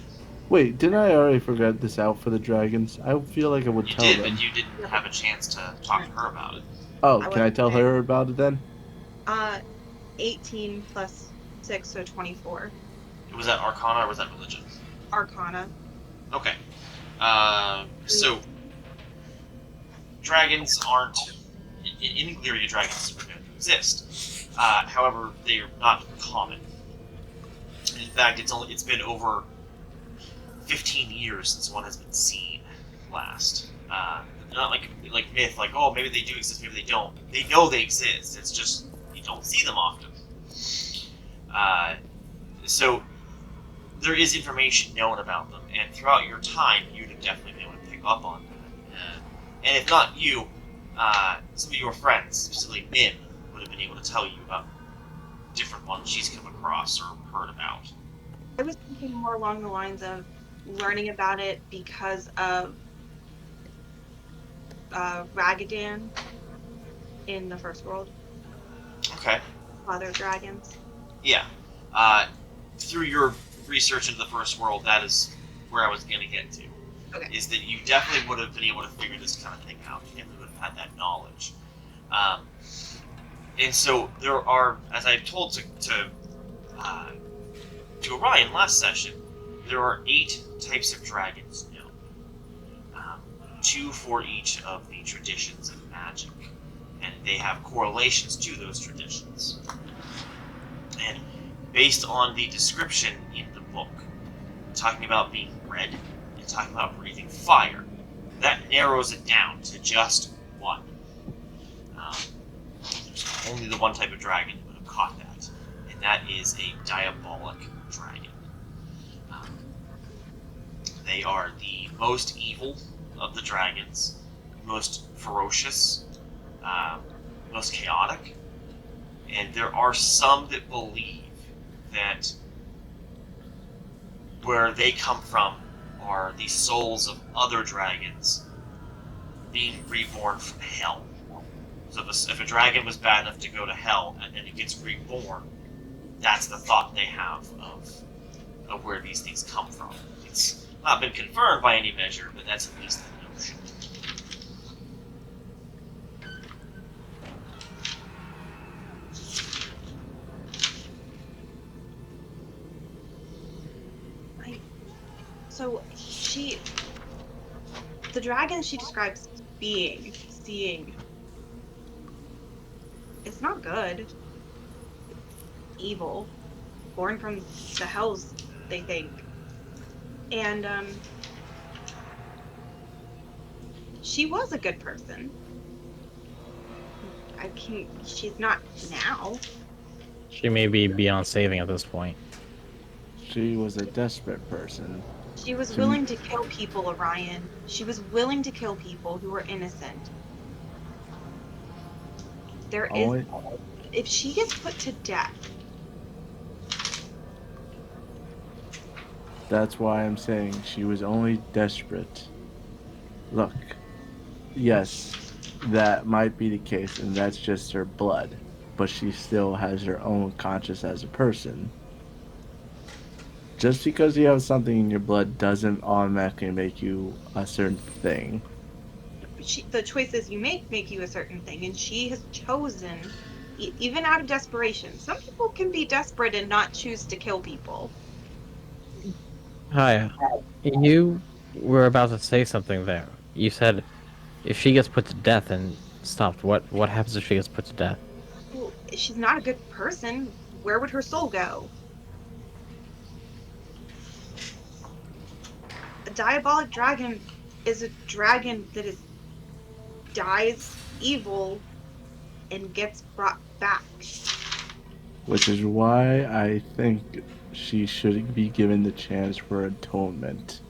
Wait, didn't I already forget this out for the dragons? I feel like I would You tell did, them. but you didn't have a chance to talk to her about it. Oh, I can I wasn't tell there. her about it then? 18 plus 6, so 24. Was that Arcana or was that religion? Arcana. Okay. So dragons aren't in Engliria. Dragons are known to exist. However, they are not common. In fact, it's been over 15 years since one has been seen last. Not like myth, like oh maybe they do exist, maybe they don't. They know they exist. It's just you don't see them often. So there is information known about them, and throughout your time, you'd have definitely been able to pick up on that. And if not you, some of your friends, specifically Min, would have been able to tell you about different ones she's come across or heard about. I was thinking more along the lines of learning about it because of Ragadan in the First World. Okay. Other dragons. Yeah. Through your research into the First World, that is where I was going to get to. Okay. Is that you definitely would have been able to figure this kind of thing out. You definitely would have had that knowledge. And so there are, as I've told to Orion last session, there are 8 types of dragons known. 2 for each of the traditions of magic. And they have correlations to those traditions. And based on the description in the book, talking about being red and talking about breathing fire, that narrows it down to just one. There's only the one type of dragon that would have caught that, and that is a diabolic dragon. They are the most evil of the dragons, most ferocious, most chaotic, and there are some that believe that where they come from are the souls of other dragons being reborn from hell. So if a dragon was bad enough to go to hell and then it gets reborn, that's the thought they have of where these things come from. It's not been confirmed by any measure, but that's at least the notion. So the dragon she describes seeing, it's not good. It's evil, born from the hells, they think. And she was a good person. She's not now. She may be beyond saving at this point. She was a desperate person. She was willing to kill people, Orion. She was willing to kill people who were innocent. If she gets put to death. That's why I'm saying she was only desperate. Look, yes, that might be the case, and that's just her blood, but she still has her own conscience as a person. Just because you have something in your blood doesn't automatically make you a certain thing. The choices you make you a certain thing, and she has chosen, even out of desperation. Some people can be desperate and not choose to kill people. Hi, you were about to say something there. You said if she gets put to death and stopped, what happens if she gets put to death? Well, she's not a good person. Where would her soul go? A diabolic dragon is a dragon that dies evil and gets brought back. Which is why I think she should be given the chance for atonement.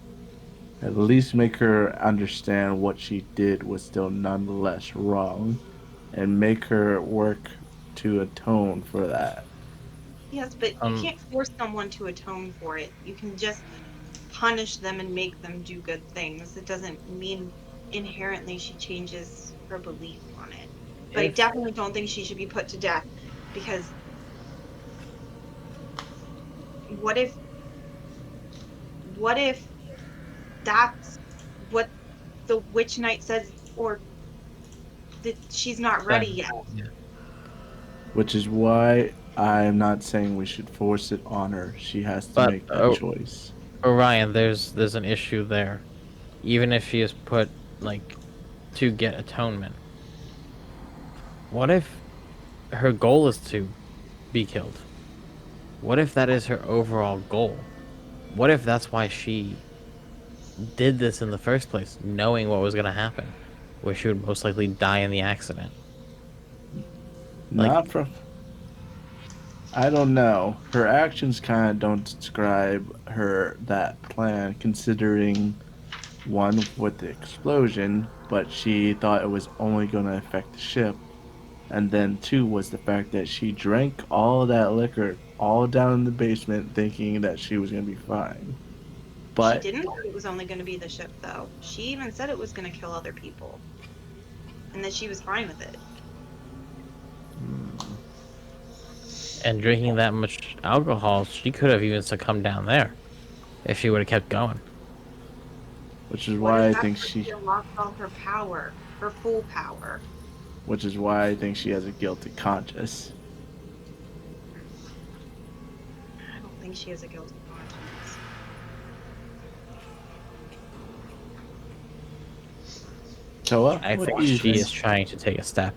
At least make her understand what she did was still nonetheless wrong, and make her work to atone for that. Yes, but you can't force someone to atone for it. You can just punish them and make them do good things. It doesn't mean inherently she changes her belief on it. But I definitely don't think she should be put to death, because what if that's what the Witch Knight says, or that she's not ready yet? Which is why I'm not saying we should force it on her. She has to make that choice. Orion, there's an issue there. Even if she is put like to get atonement, what if her goal is to be killed? What if that is her overall goal? What if that's why she did this in the first place, knowing what was going to happen, where she would most likely die in the accident? Like- Not from. I don't know. Her actions kind of don't describe her that plan, considering one with the explosion, but she thought it was only going to affect the ship, and then two was the fact that she drank all that liquor all down in the basement, thinking that she was going to be fine. But She didn't think it was only going to be the ship, though. She even said it was going to kill other people. And that she was fine with it. And drinking that much alcohol, she could have even succumbed down there if she would have kept going. which is What why I if think after she, she lost all her power, her full power? which is why I think she has a guilty conscience. I don't think she has a guilty conscience. Toa, I what think do you she think? is trying to take a step.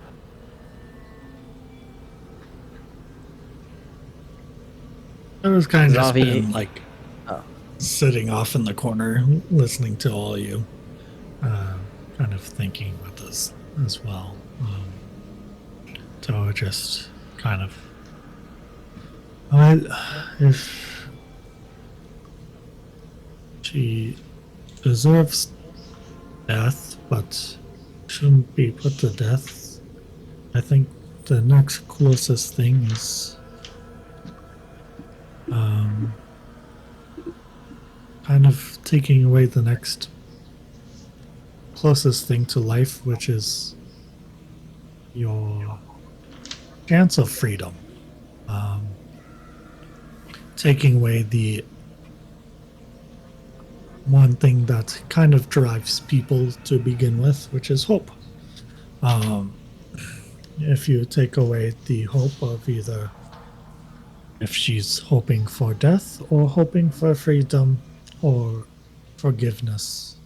I was kind of just Zavi- been like Oh. sitting off in the corner, listening to all you, kind of thinking about this as well. So just kind of, if she deserves death, but shouldn't be put to death, I think the next closest thing is kind of taking away the next closest thing to life, which is your chance of freedom. Taking away the one thing that kind of drives people to begin with, which is hope. If you take away the hope of either if she's hoping for death or hoping for freedom or forgiveness,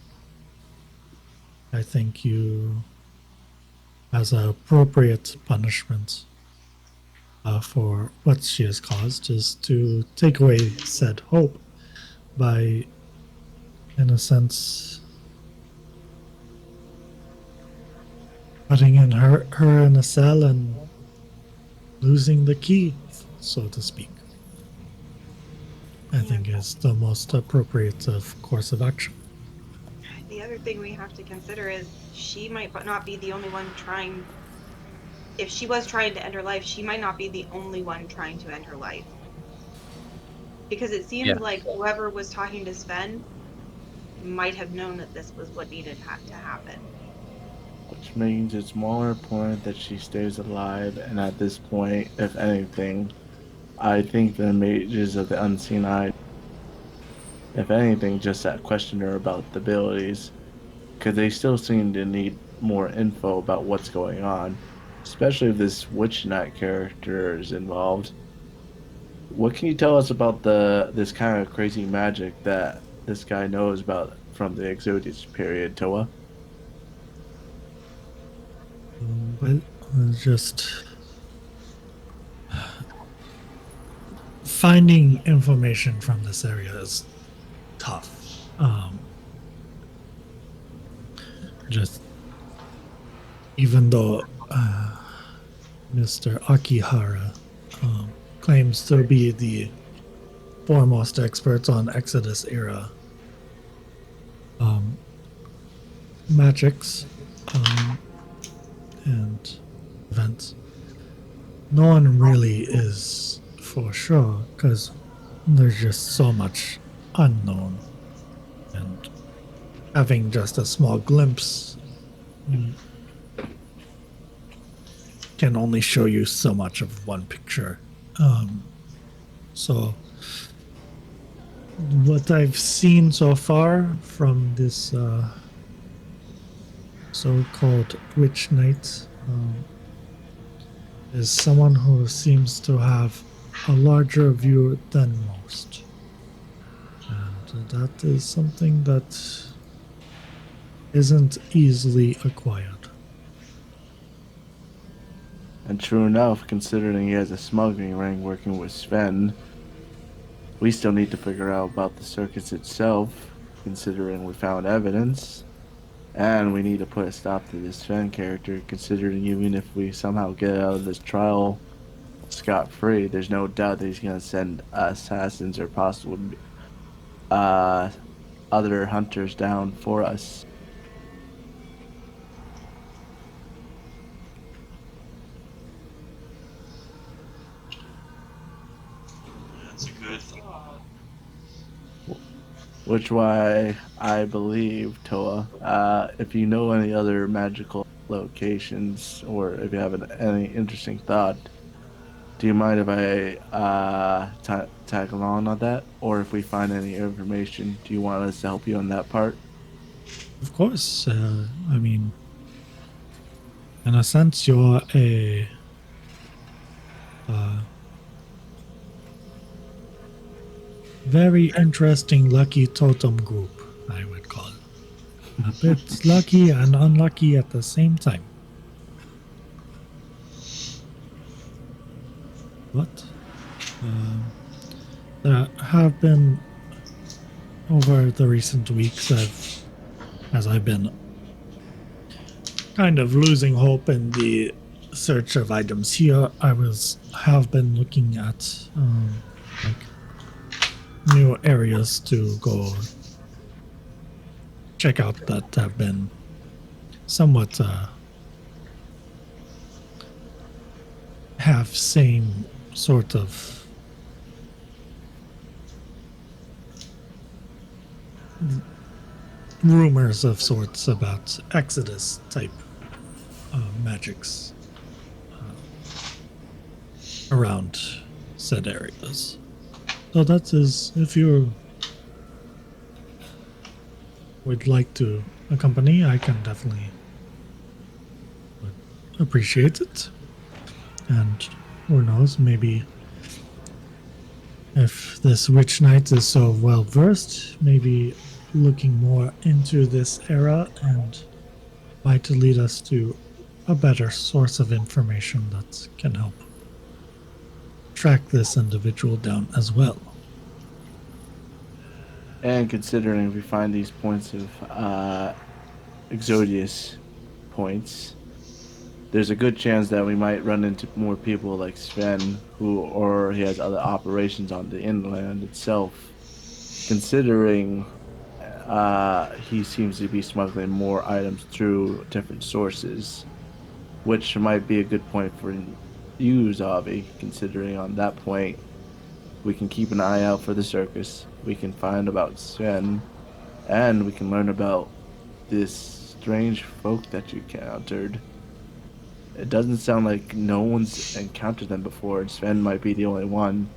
I think you, as an appropriate punishment for what she has caused, is to take away said hope by, in a sense, putting in her in a cell and losing the key, so to speak. I think is the most appropriate course of action. The other thing we have to consider is she might not be the only one trying. If she was trying to end her life, she might not be the only one trying to end her life. Because it seems Yeah. like whoever was talking to Sven might have known that this was what needed to happen. Which means it's more important that she stays alive, and at this point, if anything, I think the mages of the Unseen Eye, if anything, just that question her about the abilities, because they still seem to need more info about what's going on, especially if this Witch Knight character is involved. What can you tell us about this kind of crazy magic that this guy knows about from the Exodus period, Toa? But just finding information from this area is tough. Just even though Mr. Akihara claims to be the foremost expert on Exodus era magics and events, no one really is for sure because there's just so much unknown, and having just a small glimpse can only show you so much of one picture. So what I've seen so far from this so-called Witch Knight is someone who seems to have a larger view than most. And that is something that isn't easily acquired. And true enough, considering he has a smuggling ring working with Sven, we still need to figure out about the circus itself, considering we found evidence. And we need to put a stop to this Sven character, considering even if we somehow get out of this trial scot-free, there's no doubt that he's going to send assassins or possibly other hunters down for us. That's a good thought. Which why I believe, Toa, if you know any other magical locations or if you have any interesting thought, do you mind if I tag along on that? Or if we find any information, do you want us to help you on that part? Of course, I mean, in a sense, you're a very interesting lucky totem group, I would call it. A bit lucky and unlucky at the same time. But there have been, over the recent weeks, as I've been kind of losing hope in the search of items here, have been looking at like new areas to go check out that have been somewhat have same sort of rumors of sorts about Exodus type magics around said areas. So that is, if you would like to accompany, I can definitely appreciate it. And who knows, maybe if this witch knight is so well versed, maybe looking more into this era and might lead us to a better source of information that can help track this individual down as well. And considering if we find these points of Exodius points, there's a good chance that we might run into more people like Sven, or he has other operations on the inland itself. Considering he seems to be smuggling more items through different sources, which might be a good point for you, Zavi, considering on that point we can keep an eye out for the circus, we can find about Sven, and we can learn about this strange folk that you encountered. It doesn't sound like no one's encountered them before, and Sven might be the only one.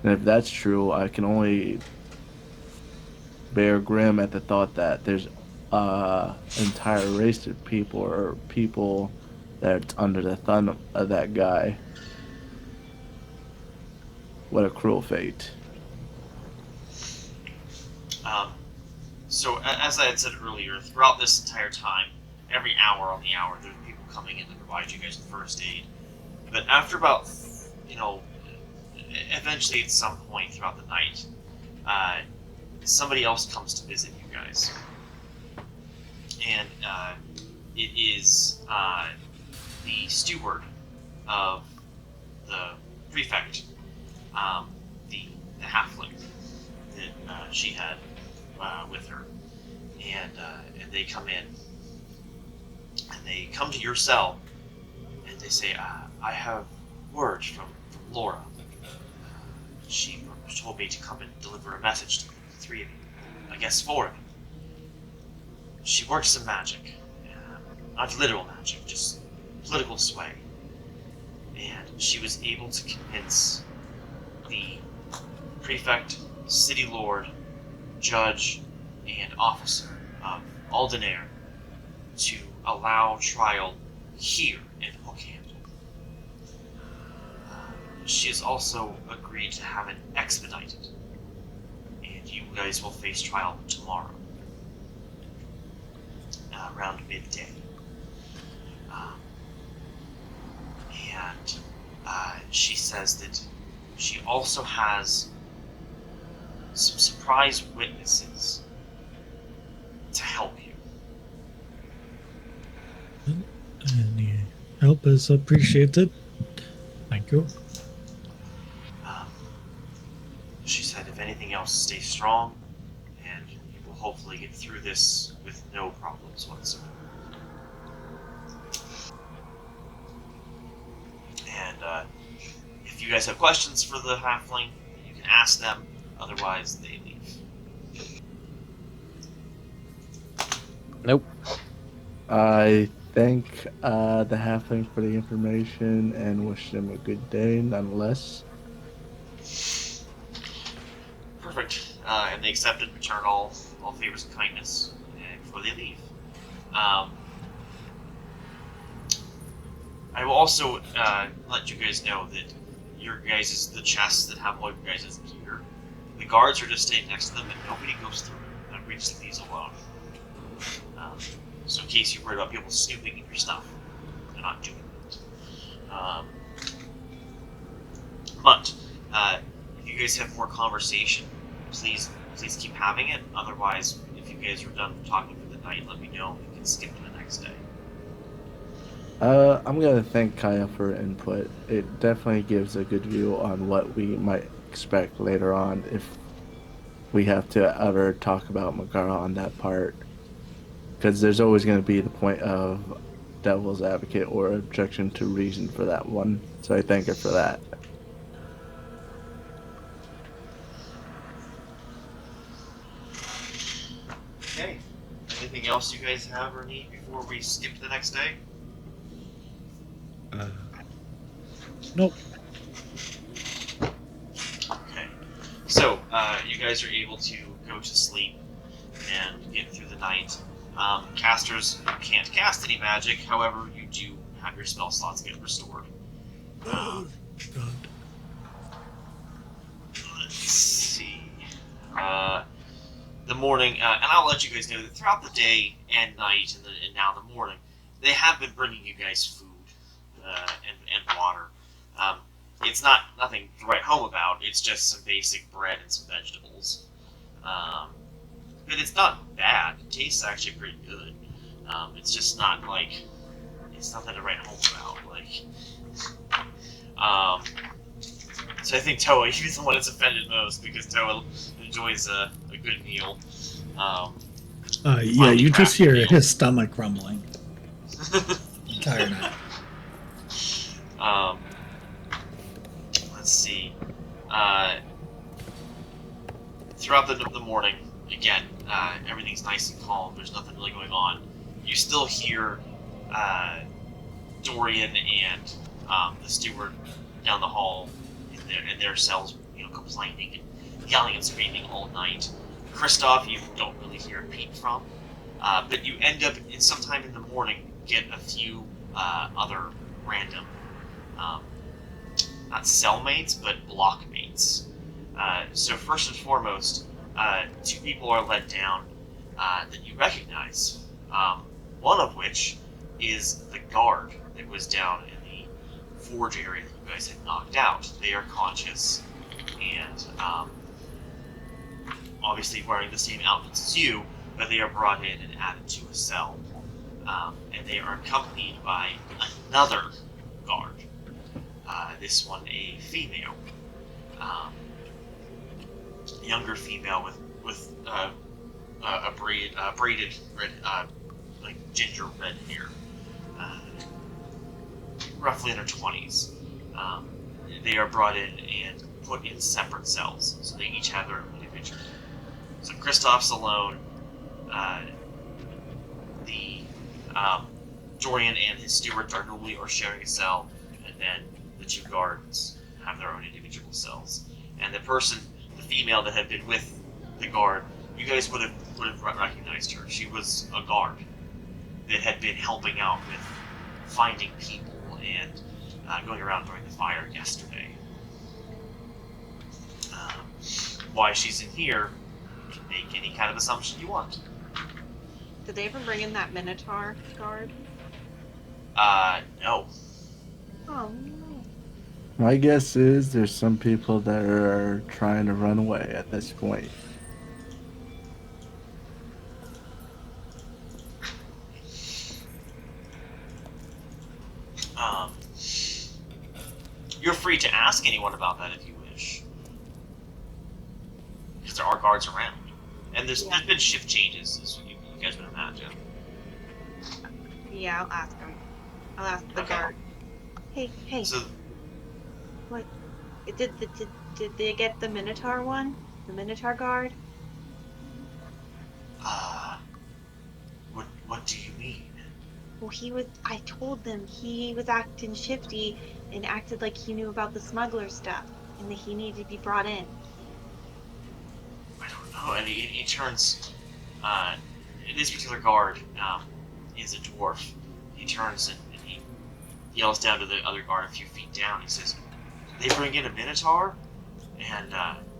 And if that's true, I can only bear grim at the thought that there's an entire race of people, or people that's under the thumb of that guy. What a cruel fate. So, as I had said earlier, throughout this entire time, every hour on the hour, there's people coming in to provide you guys with first aid. But after about, eventually at some point throughout the night, somebody else comes to visit you guys. And it is the steward of the prefect, the halfling that she had with her. And they come in, and they come to your cell, and they say, I have word from Laura. She told me to come and deliver a message to the three of you. I guess four of you. She works some magic. Not literal magic, just political sway. And she was able to convince the prefect, city lord, judge, and officer of Aldenair to allow trial here in Hookhandle. She has also agreed to have it expedited, and you guys will face trial tomorrow, around midday. And she says that she also has some surprise witnesses to help you. Any help is appreciated. Thank you. She said, if anything else, stay strong, and you will hopefully get through this with no problems whatsoever. And if you guys have questions for the halfling, you can ask them. Otherwise, they leave. Nope. I thank the halfling for the information and wish them a good day, nonetheless. Perfect. And they accept and return all favors and kindness before they leave. I will also let you guys know that your guys' the chests that have all your guys' gear, the guards are just staying next to them and nobody goes through it. Everybody just leaves alone. So in case you're worried about people snooping in your stuff, they're not doing it. But if you guys have more conversation, please keep having it. Otherwise, if you guys are done talking for the night, let me know. We can skip to the next day. I'm gonna thank Kaya for her input. It definitely gives a good view on what we might expect later on if we have to ever talk about Megara on that part. Because there's always going to be the point of devil's advocate or objection to reason for that one. So I thank her for that. Okay. Anything else you guys have or need before we skip to the next day? Nope. Okay. So, you guys are able to go to sleep and get through the night. Casters can't cast any magic, however, you do have your spell slots get restored. God. Let's see. The morning, and I'll let you guys know that throughout the day and night, and now the morning, they have been bringing you guys food and water. It's nothing to write home about. It's just some basic bread and some vegetables. But it's not bad. It tastes actually pretty good. It's just not like it's nothing to write home about. So I think Toa, he's the one that's offended most because Toa enjoys a good meal. Yeah, you just hear meal. his stomach rumbling. Entire night. Let's see. Throughout the morning, again, everything's nice and calm. There's nothing really going on. You still hear Dorian and the steward down the hall in their cells, complaining and yelling and screaming all night. Kristoff, you don't really hear a peep from, but you end up sometime in the morning get a few other random, not cellmates, but blockmates. So first and foremost, two people are led down that you recognize. One of which is the guard that was down in the forge area that you guys had knocked out. They are conscious and obviously wearing the same outfits as you, but they are brought in and added to a cell. And they are accompanied by another guard. This one a female. Younger female with a braided red, like ginger red hair, roughly in her 20s. They are brought in and put in separate cells, so they each have their own individual. So Kristoff's alone. The Dorian and his steward Darnuli are sharing a cell, and then the two guards have their own individual cells. And the person, the female that had been with the guard, you guys would have recognized her. She was a guard that had been helping out with finding people and going around during the fire yesterday. Why she's in here, make any kind of assumption you want. Did they ever bring in that Minotaur guard? No. Oh no. My guess is there's some people that are trying to run away at this point. You're free to ask anyone about that if you wish. Because there are guards around. And there's been shift changes, as you guys would imagine. Yeah, I'll ask him. I'll ask the Okay. guard. Hey. So, What? Did they get the Minotaur one? The Minotaur guard? what do you mean? Well, I told them he was acting shifty and acted like he knew about the smuggler stuff and that he needed to be brought in. I don't know. And he turns. This particular guard is a dwarf. He turns and he yells down to the other guard a few feet down. He says, "They bring in a Minotaur?" And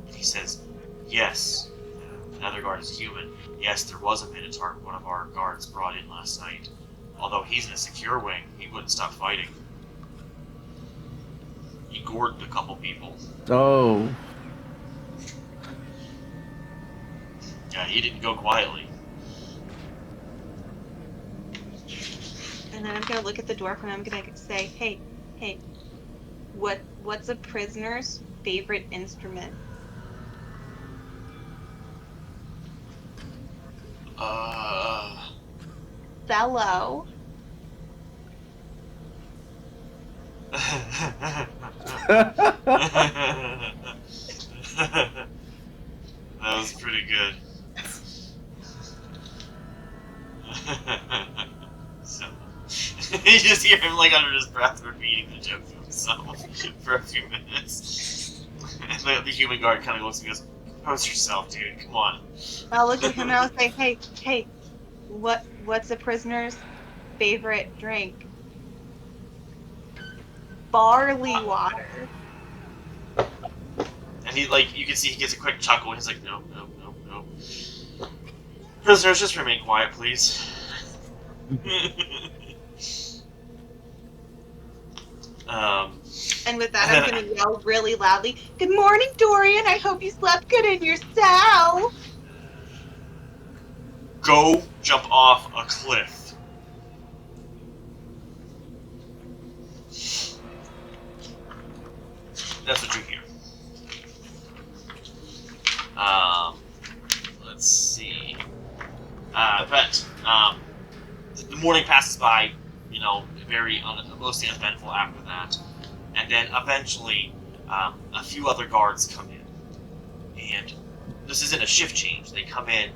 he says, "Yes." Another guard is human. Yes, there was a Minotaur one of our guards brought in last night. Although he's in a secure wing, he wouldn't stop fighting. He gored a couple people. Oh, Yeah, he didn't go quietly. And then I'm gonna look at the dwarf and I'm gonna say, hey, what's a prisoner's favorite instrument? Fellow. That was pretty good. So, you just hear him like under his breath repeating the joke to himself for a few minutes. And the human guard kind of looks and goes, "Compose yourself, dude. Come on." I'll look at him and I'll say, hey, what's a prisoner's favorite drink? Barley water. And he, like, you can see he gets a quick chuckle, and he's like, "No. Prisoners, just remain quiet, please." And with that, I'm gonna yell really loudly, "Good morning, Dorian. I hope you slept good in your cell." Go jump off a cliff. That's what you hear. Let's see. The morning passes by, very mostly uneventful after that. And then eventually, a few other guards come in. And this isn't a shift change. They come in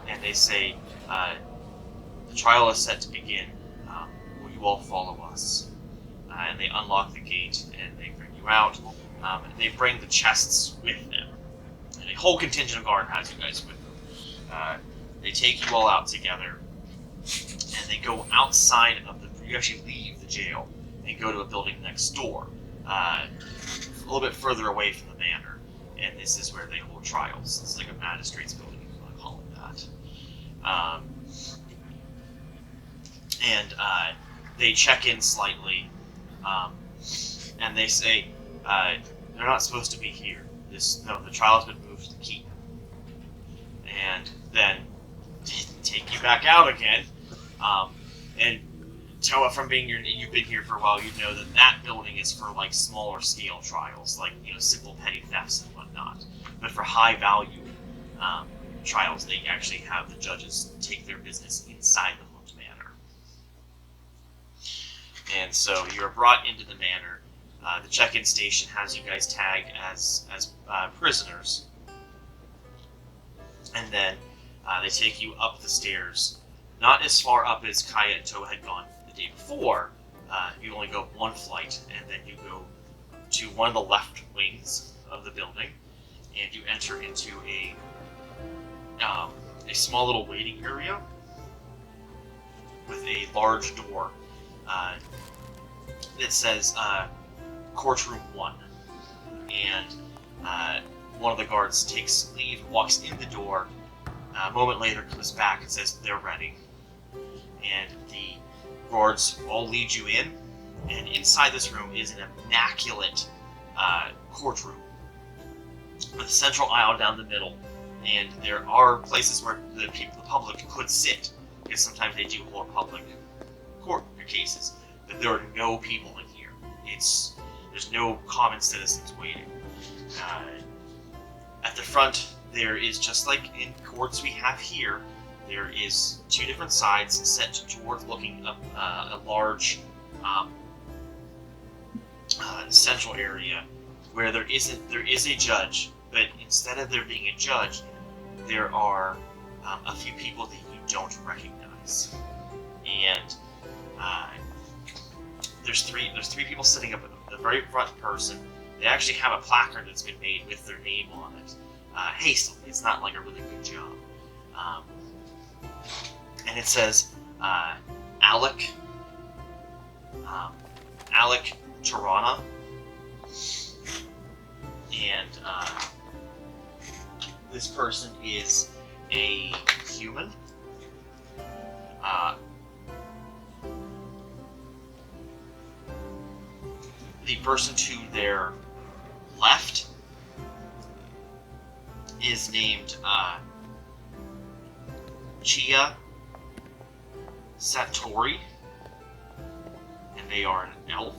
and they say, "The trial is set to begin. Will you all follow us?" And they unlock the gate and they bring you out. And they bring the chests with them. And a whole contingent of guard has you guys with them. They take you all out together, and they go outside of you actually leave the jail and go to a building next door, a little bit further away from the manor. And this is where they hold trials. It's like a magistrate's building, if you want to call it that. They check in slightly, and they say, "They're not supposed to be here. The trial has been moved to the keep." And then take you back out again, and tell it from you've been here for a while. You know that building is for like smaller scale trials, like simple petty thefts and whatnot. But for high value trials, they actually have the judges take their business inside the Hunt Manor. And so you're brought into the manor. The check-in station has you guys tagged as prisoners, and then they take you up the stairs. Not as far up as Kaya and Toa had gone the day before. You only go one flight, and then you go to one of the left wings of the building, and you enter into a small little waiting area with a large door that says Courtroom 1. And one of the guards takes leave, walks in the door, A moment later comes back and says they're ready. And the guards all lead you in, and inside this room is an immaculate courtroom with a central aisle down the middle. And there are places where the public could sit, because sometimes they do hold public court cases, but there are no people in here. There's no common citizens waiting. At the front, there is, just like in courts we have here, there is two different sides set towards looking up a large central area where there is a judge, but instead of there being a judge, there are a few people that you don't recognize, and there's three people sitting up at the very front person. They actually have a placard that's been made with their name on it, hastily. It's not like a really good job, and it says Alec Tirana, and this person is a human. The person to their left is named Chia Satori, and they are an elf.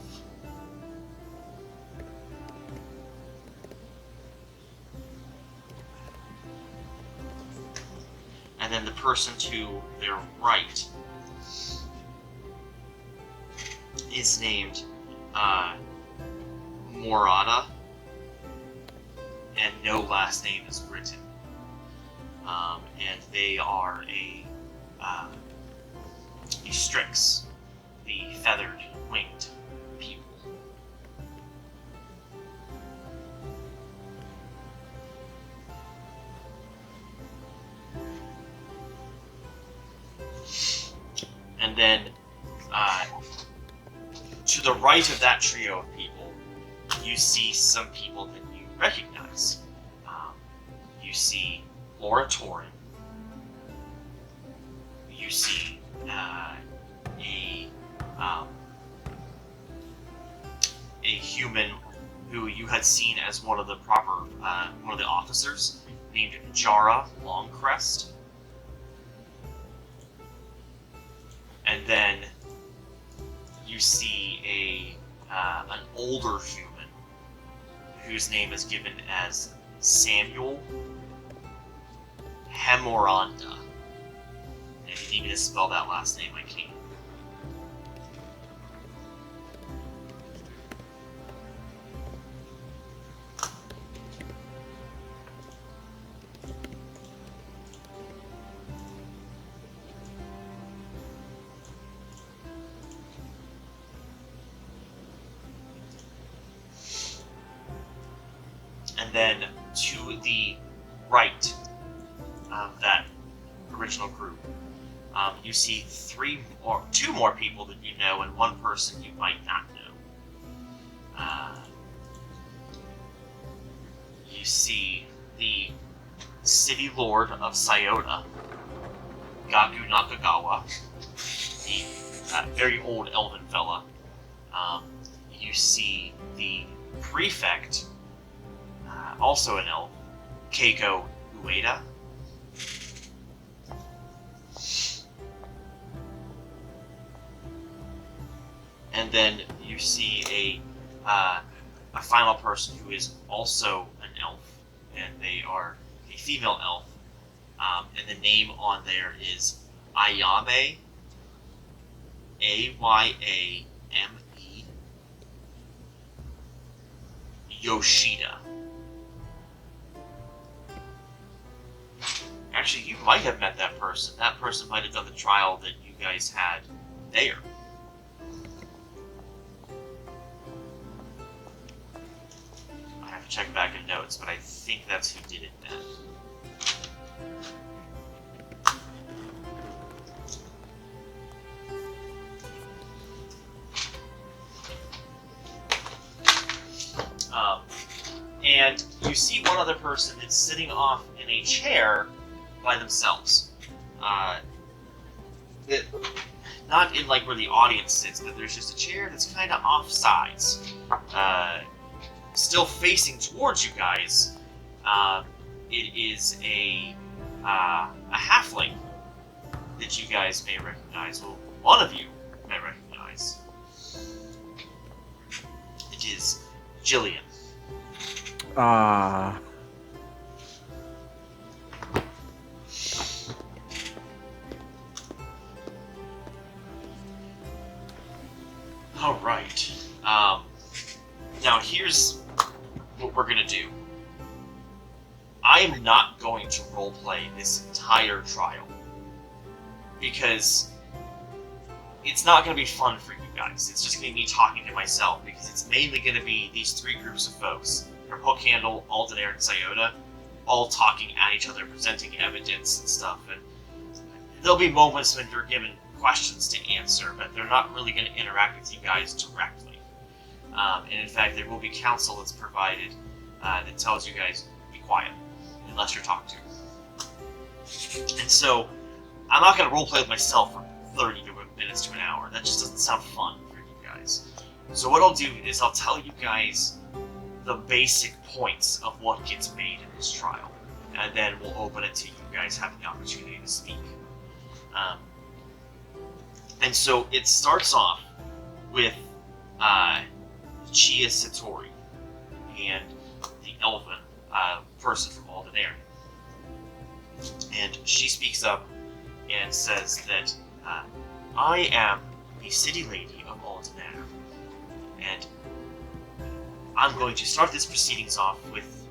And then the person to their right is named Morada, and no last name is written. And they are a Strix, the feathered, winged people. And then, to the right of that trio of people, you see some people that you recognize. You see Laura Torin. You see a human who you had seen as one of the officers, named Jara Longcrest. And then you see an older human whose name is given as Samuel Hemoranda. And if you need me to spell that last name, I can. And then to the right of that original group, you see two more people that you know, and one person you might not know. You see the City Lord of Sayota, Gaku Nakagawa, the very old elven fella. You see the prefect, also an elf, Keiko Ueda. And then you see a final person who is also an elf, and they are a female elf, and the name on there is Ayame, Ayame Yoshida. Actually, you might have met that person. That person might have done the trial that you guys had there. I have to check back in notes, but I think that's who did it then. And you see one other person that's sitting off in a chair by themselves. Not in like where the audience sits, but there's just a chair that's kind of off sides, still facing towards you guys. It is a halfling that you guys may recognize. Well, one of you may recognize. It is Jillian. Ah. All right. Now here's what we're gonna do. I am not going to roleplay this entire trial because it's not going to be fun for you guys. It's just going to be me talking to myself because it's mainly going to be these three groups of folks, from Hookhandle, Aldenair, and Sayota, all talking at each other, presenting evidence and stuff. And there'll be moments when you're given questions to answer, but they're not really going to interact with you guys directly. And in fact, there will be counsel that's provided that tells you guys be quiet unless you're talked to. And so, I'm not going to roleplay with myself for 30 minutes to an hour. That just doesn't sound fun for you guys. So what I'll do is I'll tell you guys the basic points of what gets made in this trial. And then we'll open it to you guys having the opportunity to speak. And so it starts off with Chia Satori and the elven person from Aldenair. And she speaks up and says that I am the city lady of Aldenair, and I'm going to start this proceedings off with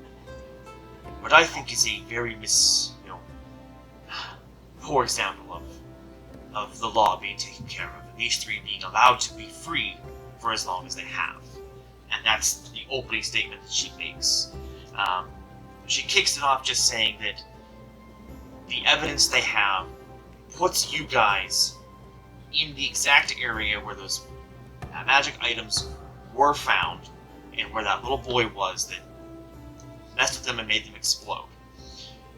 what I think is a very poor example of the law being taken care of, and these three being allowed to be free for as long as they have. And that's the opening statement that she makes. She kicks it off just saying that the evidence they have puts you guys in the exact area where those magic items were found, and where that little boy was that messed with them and made them explode.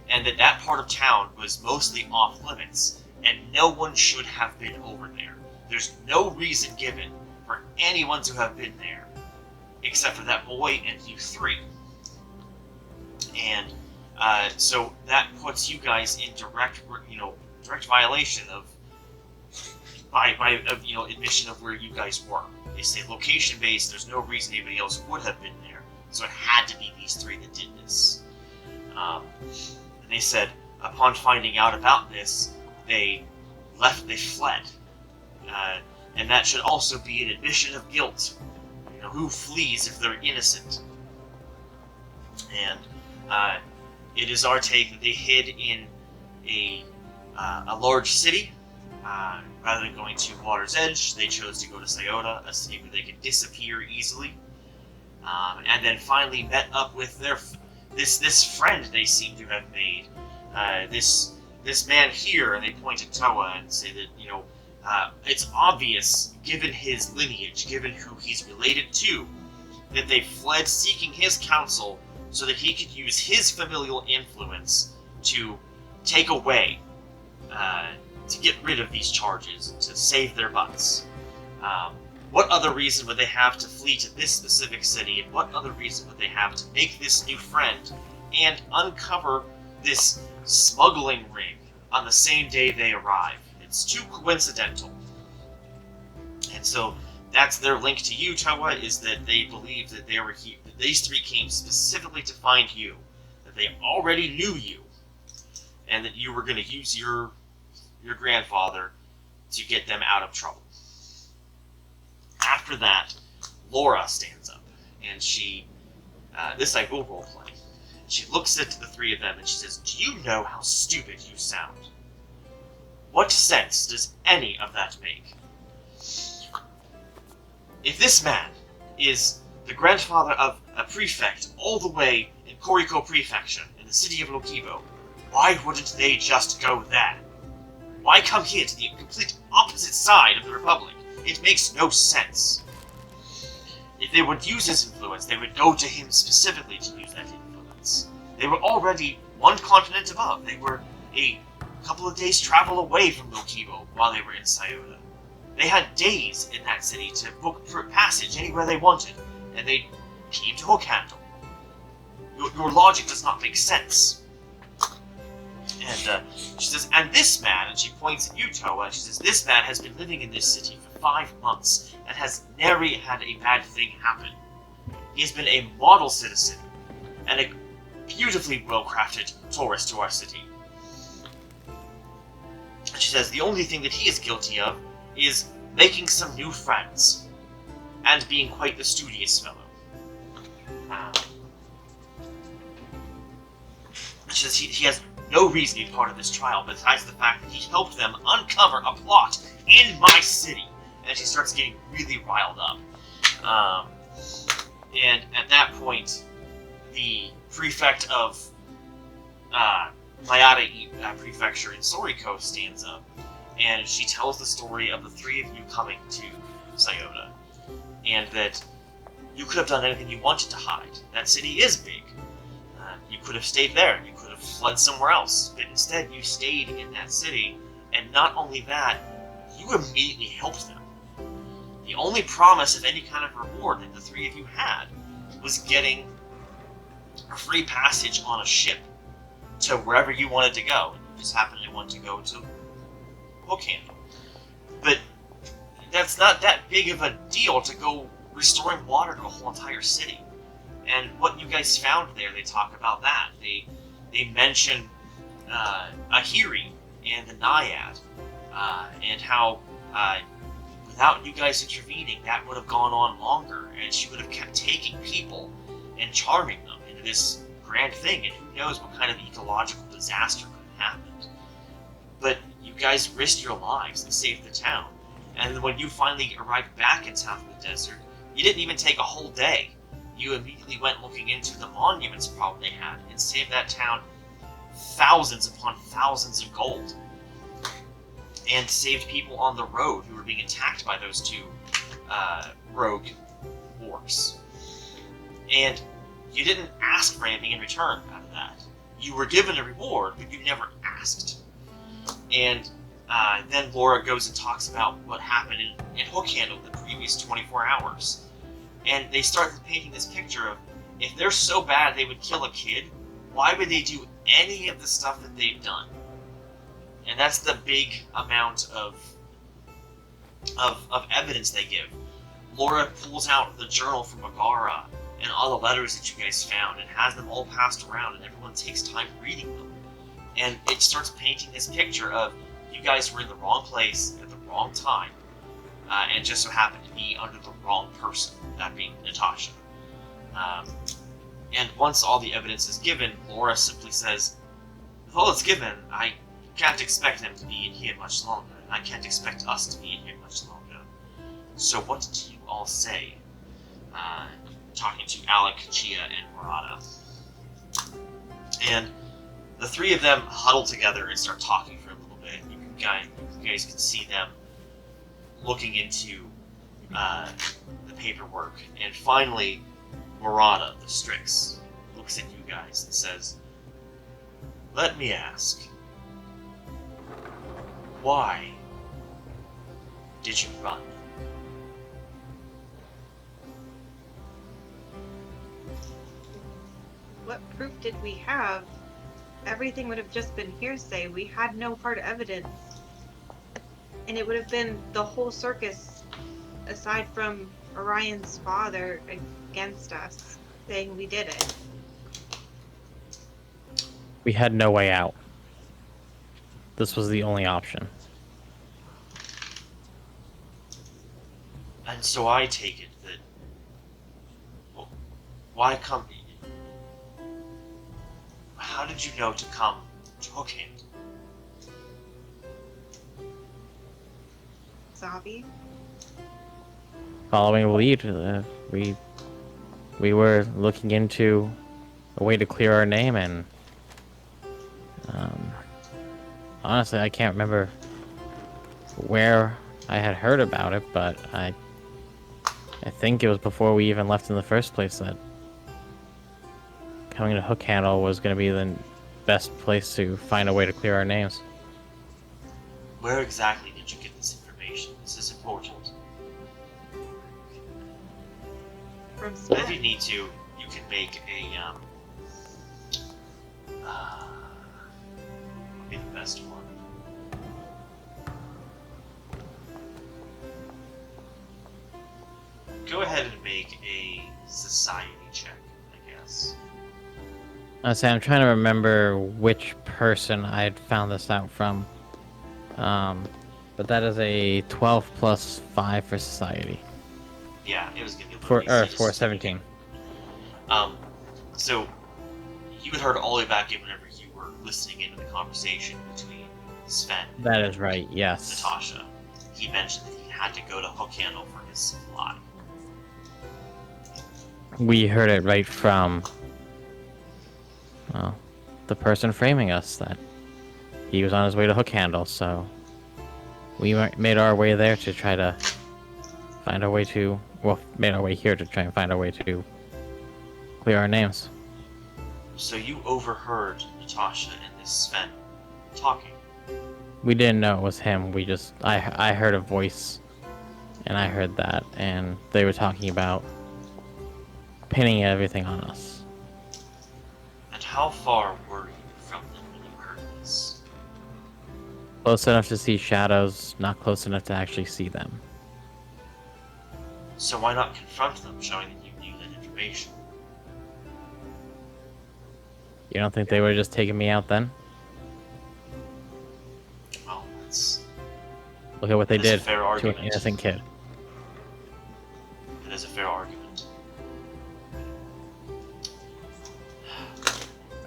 And that part of town was mostly off limits, and no one should have been over there. There's no reason given for anyone to have been there, except for that boy and you three. And so that puts you guys in direct violation of admission of where you guys were. They say location based. There's no reason anybody else would have been there, so it had to be these three that did this. And they said upon finding out about this, they fled, and that should also be an admission of guilt. Who flees if they're innocent? And it is our take that they hid in a large city. Rather than going to Water's Edge, they chose to go to Sayota, a city where they could disappear easily. And then finally met up with this friend they seem to have made. This man here, and they point to Toa and say that, it's obvious, given his lineage, given who he's related to, that they fled seeking his counsel so that he could use his familial influence to take away, to get rid of these charges, to save their butts. What other reason would they have to flee to this specific city, and what other reason would they have to make this new friend and uncover this smuggling ring on the same day they arrive? It's too coincidental. And so that's their link to you, Toa, is that they believe that they were here, that these three came specifically to find you, that they already knew you, and that you were going to use your grandfather to get them out of trouble. After that, Laura stands up, and she, this I will roleplay. She looks at the three of them and she says, "Do you know how stupid you sound? What sense does any of that make? If this man is the grandfather of a prefect all the way in Koriko Prefecture, in the city of Lokibo, why wouldn't they just go there? Why come here to the complete opposite side of the Republic? It makes no sense. If they would use his influence, they would go to him specifically to use that influence. They were already one continent above. They were a couple of days' travel away from Mokibo while they were in Sayota. They had days in that city to book passage anywhere they wanted, and they came to Hokkaido. Your logic does not make sense. And she says, and this man, and she points at Yuto, and she says, this man has been living in this city for 5 months and has never had a bad thing happen. He has been a model citizen and a beautifully well-crafted tourist to our city. And she says, the only thing that he is guilty of is making some new friends and being quite the studious fellow. She says he has no reason to be part of this trial besides the fact that he helped them uncover a plot in my city. And she starts getting really riled up. And at that point, the prefect of Mayada Prefecture in Soriko stands up, and she tells the story of the 3 of you coming to Sayota, and that you could have done anything you wanted to hide. That city is big. You could have stayed there. You could have fled somewhere else. But instead, you stayed in that city, and not only that, you immediately helped them. The only promise of any kind of reward that the 3 of you had was getting a free passage on a ship to wherever you wanted to go. You just happened to want to go to Hokkaido. But that's not that big of a deal to go restoring water to a whole entire city. And what you guys found there, they talk about that. They mention Ahiri and the Naiad, and how without you guys intervening, that would have gone on longer, and she would have kept taking people and charming them into this grand thing, and who knows what kind of ecological disaster could have happened. But you guys risked your lives and saved the town, and when you finally arrived back in town from the desert, you didn't even take a whole day. You immediately went looking into the monuments problem they had and saved that town thousands upon thousands of gold. And saved people on the road who were being attacked by those 2 rogue orcs. And you didn't ask for anything in return out of that. You were given a reward, but you never asked. And then Laura goes and talks about what happened in Hokkaido the previous 24 hours. And they start painting this picture of, if they're so bad they would kill a kid, why would they do any of the stuff that they've done? And that's the big amount of evidence they give. Laura pulls out the journal from Megara and all the letters that you guys found and has them all passed around, and everyone takes time reading them. And it starts painting this picture of, you guys were in the wrong place at the wrong time, and just so happened to be under the wrong person, that being Natasha. And once all the evidence is given, Laura simply says, with all it's given, I can't expect them to be in here much longer, and I can't expect us to be in here much longer. So what do you all say? Talking to Alec, Chia, and Murata. And the 3 of them huddle together and start talking for a little bit. You guys can see them looking into the paperwork. And finally, Murata, the Strix, looks at you guys and says, let me ask, why did you run? What proof did we have? Everything would have just been hearsay. We had no hard evidence. And it would have been the whole circus, aside from Orion's father, against us, saying we did it. We had no way out. This was the only option. And so I take it that... Well, why come... How did you know to come to Hokkaido? Zabi? Following a lead, we were looking into a way to clear our name, and honestly, I can't remember where I had heard about it, but I think it was before we even left in the first place that coming to Hookhandle was going to be best place to find a way to clear our names. Where exactly did you get this information? This is important. From But if Sven. you need to, you can make a, what would be the best one? Go ahead and make a society check, I guess. I say I'm trying to remember which person I had found this out from. But that is a 12 plus 5 for society. Yeah, it was gonna be a little For easier for just to give 17. So you had heard all the way back in whenever you were listening into the conversation between Sven That is right. Yes. Natasha. He mentioned that he had to go to Hookhandle for his supply. We heard it right from, well, the person framing us that he was on his way to Hookhandle, so we made our way there to try to find our way to, well, made our way here to try and find a way to clear our names. So you overheard Natasha and this Sven talking. We didn't know it was him. We just, I heard a voice, and I heard that, and they were talking about pinning everything on us. And how far were you from them when you heard this? Close enough to see shadows, not close enough to actually see them. So why not confront them, showing that you knew that information? You don't think they would have just taken me out then? Well, that's Look at what they That's a did fair to argument. an innocent kid. that is a fair argument.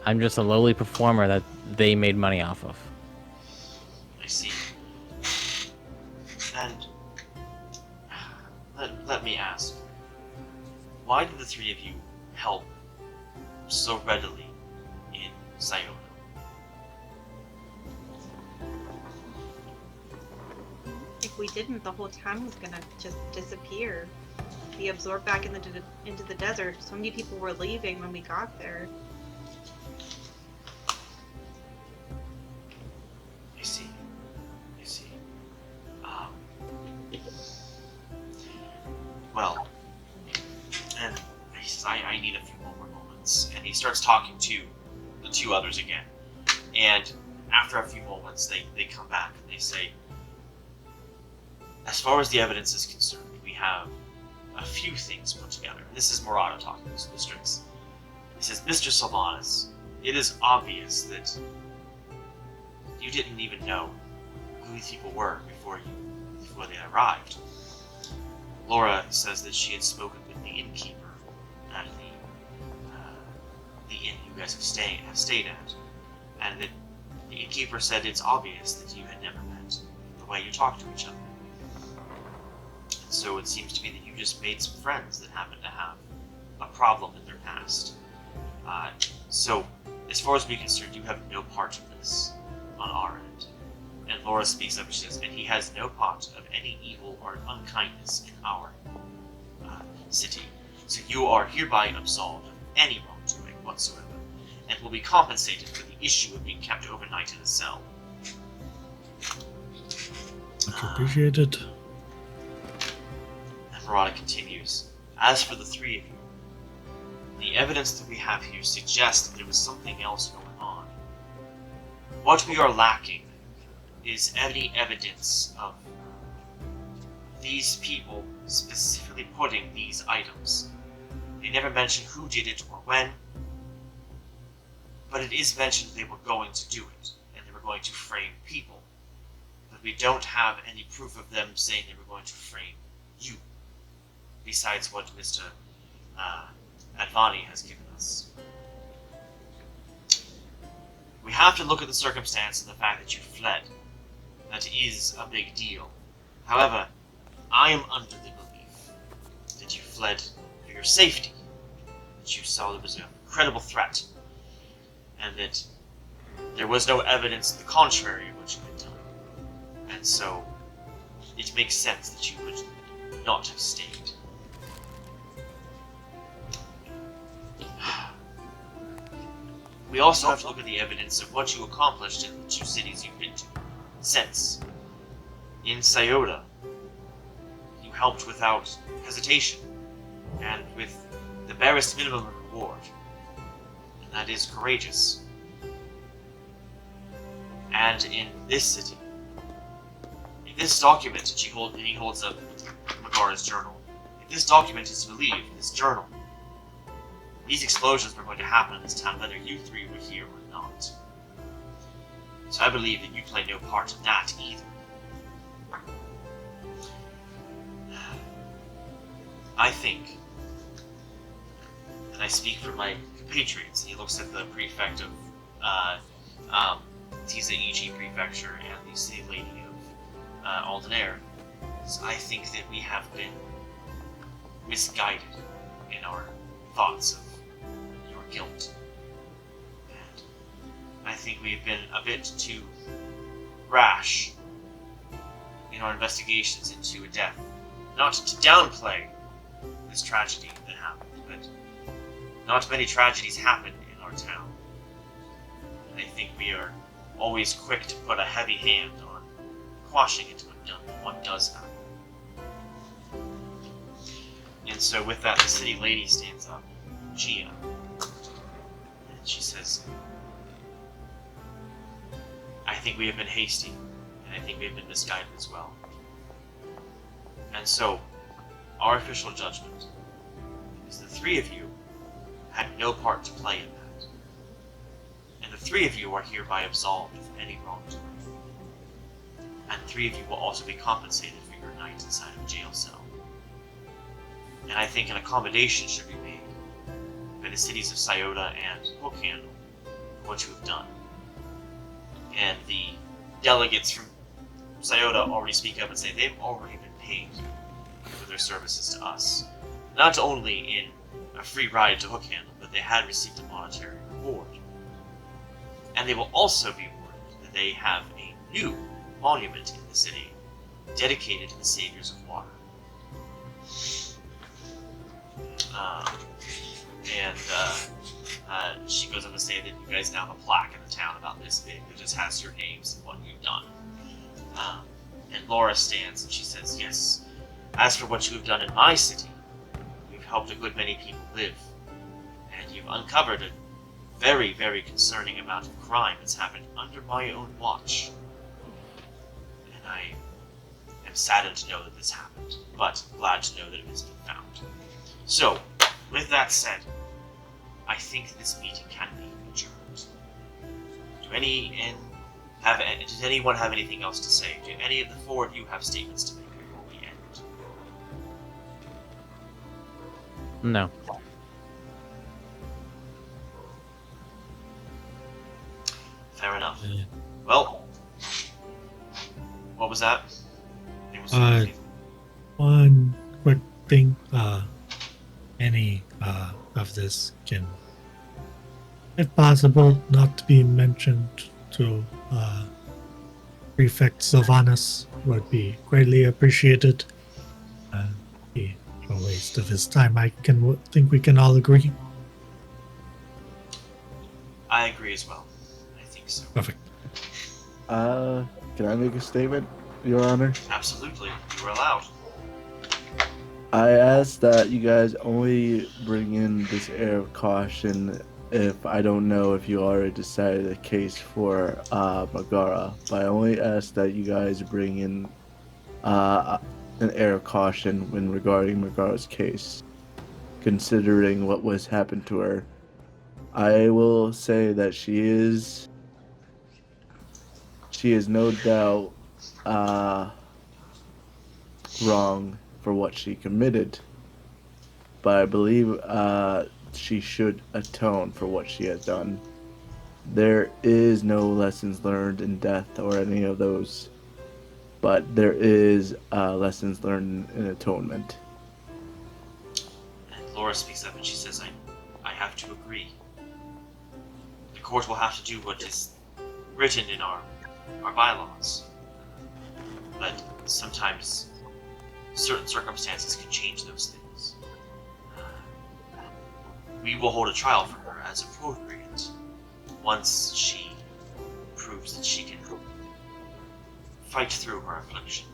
I'm just a lowly performer that they made money off of. I see. And let me ask, why did the three of you help so readily in Scioto? If we didn't, the whole town was gonna just disappear. Be absorbed back into the desert. So many people were leaving when we got there. I see. I see. Well, and I need a few more moments. And he starts talking to the two others again. And after a few moments, they come back and they say, as far as the evidence is concerned, we have a few things put together. This is Murata talking to the Strix. He says, Mr. Sylvanas, it is obvious that you didn't even know who these people were before they arrived. Laura says that she had spoken with the innkeeper at the inn you guys have stayed at, and that the innkeeper said it's obvious that you had never met the way you talk to each other. And so it seems to be that you just made some friends that happen to have a problem in their past. So, as far as we're concerned, you have no part of this on our end. And Laura speaks up and she says, and he has no part of any evil or unkindness in our city. So you are hereby absolved of any wrongdoing whatsoever, and will be compensated for the issue of being kept overnight in a cell. Much appreciated. And Murata continues, as for the three of you, the evidence that we have here suggests that there was something else going on. What we are lacking is any evidence of these people specifically putting these items. They never mention who did it or when, but it is mentioned they were going to do it, and they were going to frame people. But we don't have any proof of them saying they were going to frame you, besides what Mr. Advani has given us. We have to look at the circumstance and the fact that you fled. That is a big deal. However, I am under the belief that you fled for your safety, that you saw there was an incredible threat, and that there was no evidence to the contrary of what you had done. And so, it makes sense that you would not have stayed. we also have to look at the evidence of what you accomplished in the 2 cities you've been to since. In Scioto, you helped without hesitation, and with the barest minimum of reward. And that is courageous. And in this city, in this document, and he holds up Megara's journal. If this document is to believe, this journal, these explosions were going to happen in this town whether you 3 were here or not. So I believe that you play no part in that either. I think, and I speak for my compatriots, and he looks at the prefect of Tiza-Ichi Prefecture and the City Lady of Aldenair, I think that we have been misguided in our thoughts of your guilt. And I think we've been a bit too rash in our investigations into a death. Not to downplay this tragedy that happened, but not many tragedies happen in our town. And I think we are always quick to put a heavy hand on quashing it when what does happen. And so with that, the city lady stands up, Gia, and she says, I think we have been hasty, and I think we have been misguided as well. And so, our official judgment is the 3 of you had no part to play in that. And the 3 of you are hereby absolved of any wrongdoing. And 3 of you will also be compensated for your night inside of a jail cell. And I think an accommodation should be made for the cities of Scioto and Hookhandle for what you have done. And the delegates from Scioto already speak up and say they've already been paid for their services to us. Not only in a free ride to Hookhandle, but they had received a monetary reward. And they will also be awarded that they have a new monument in the city dedicated to the saviors of water. She goes on to say that you guys now have a plaque in the town about this big that just has your names and what you've done. And Laura stands and she says, yes, as for what you have done in my city, you've helped a good many people live, and you've uncovered a very, very concerning amount of crime that's happened under my own watch. And I am saddened to know that this happened, but glad to know that it has been found. So, with that said, I think this meeting can be adjourned. Does anyone have anything else to say? Do any of the 4 of you have statements to make before we end? No. Fair enough. Well, what was that? One quick thing. Any of this can, if possible, not to be mentioned to Prefect Sylvanus would be greatly appreciated. Be a waste of his time. I think we can all agree. I agree as well. I think so. Perfect. Can I make a statement, Your Honor? Absolutely. You are allowed. I ask that you guys only bring in this air of caution if I don't know if you already decided a case for Megara, but I only ask that you guys bring in an air of caution when regarding Megara's case, considering what was happened to her. I will say that she is no doubt wrong for what she committed, but I believe she should atone for what she has done. There is no lessons learned in death or any of those, but there is lessons learned in atonement. And Laura speaks up and she says, I have to agree. The court will have to do what is written in our bylaws. But sometimes certain circumstances can change those things. We will hold a trial for her as appropriate, once she proves that she can fight through her affliction.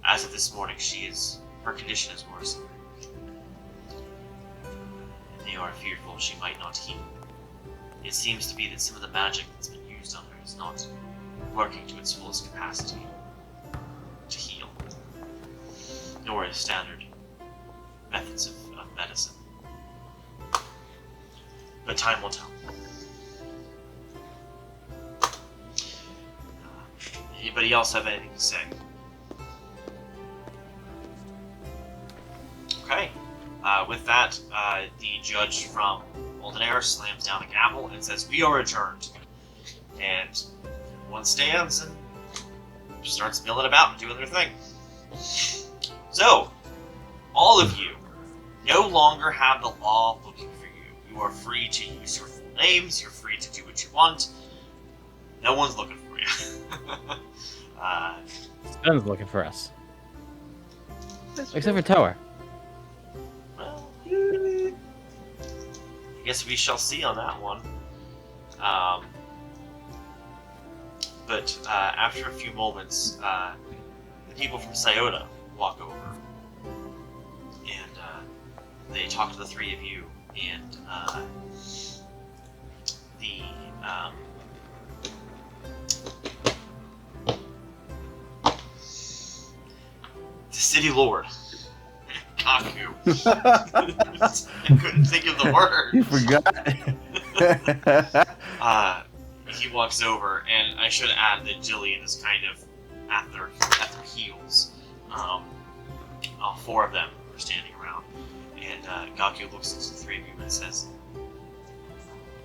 As of this morning, her condition is worsened. They are fearful she might not heal. It seems to be that some of the magic that's been used on her is not working to its fullest capacity to heal, nor is standard methods of medicine. But time will tell. Anybody else have anything to say? Okay. With that, the judge from Oldenair slams down a gavel and says, "We are adjourned." And one stands and starts milling about and doing their thing. So, all of you no longer have the law looking for you. You are free to use your full names. You're free to do what you want. No one's looking for you. Sven's looking for us. That's Except true. for Tower. Well, I guess we shall see on that one. But after a few moments, the people from Scioto walk over, and they talk to the three of you, and the city lord, Kaku. I couldn't think of the word. You forgot. He walks over, and I should add that Jillian is kind of at their heels. All four of them are standing around, and Gaku looks at the three of you and says,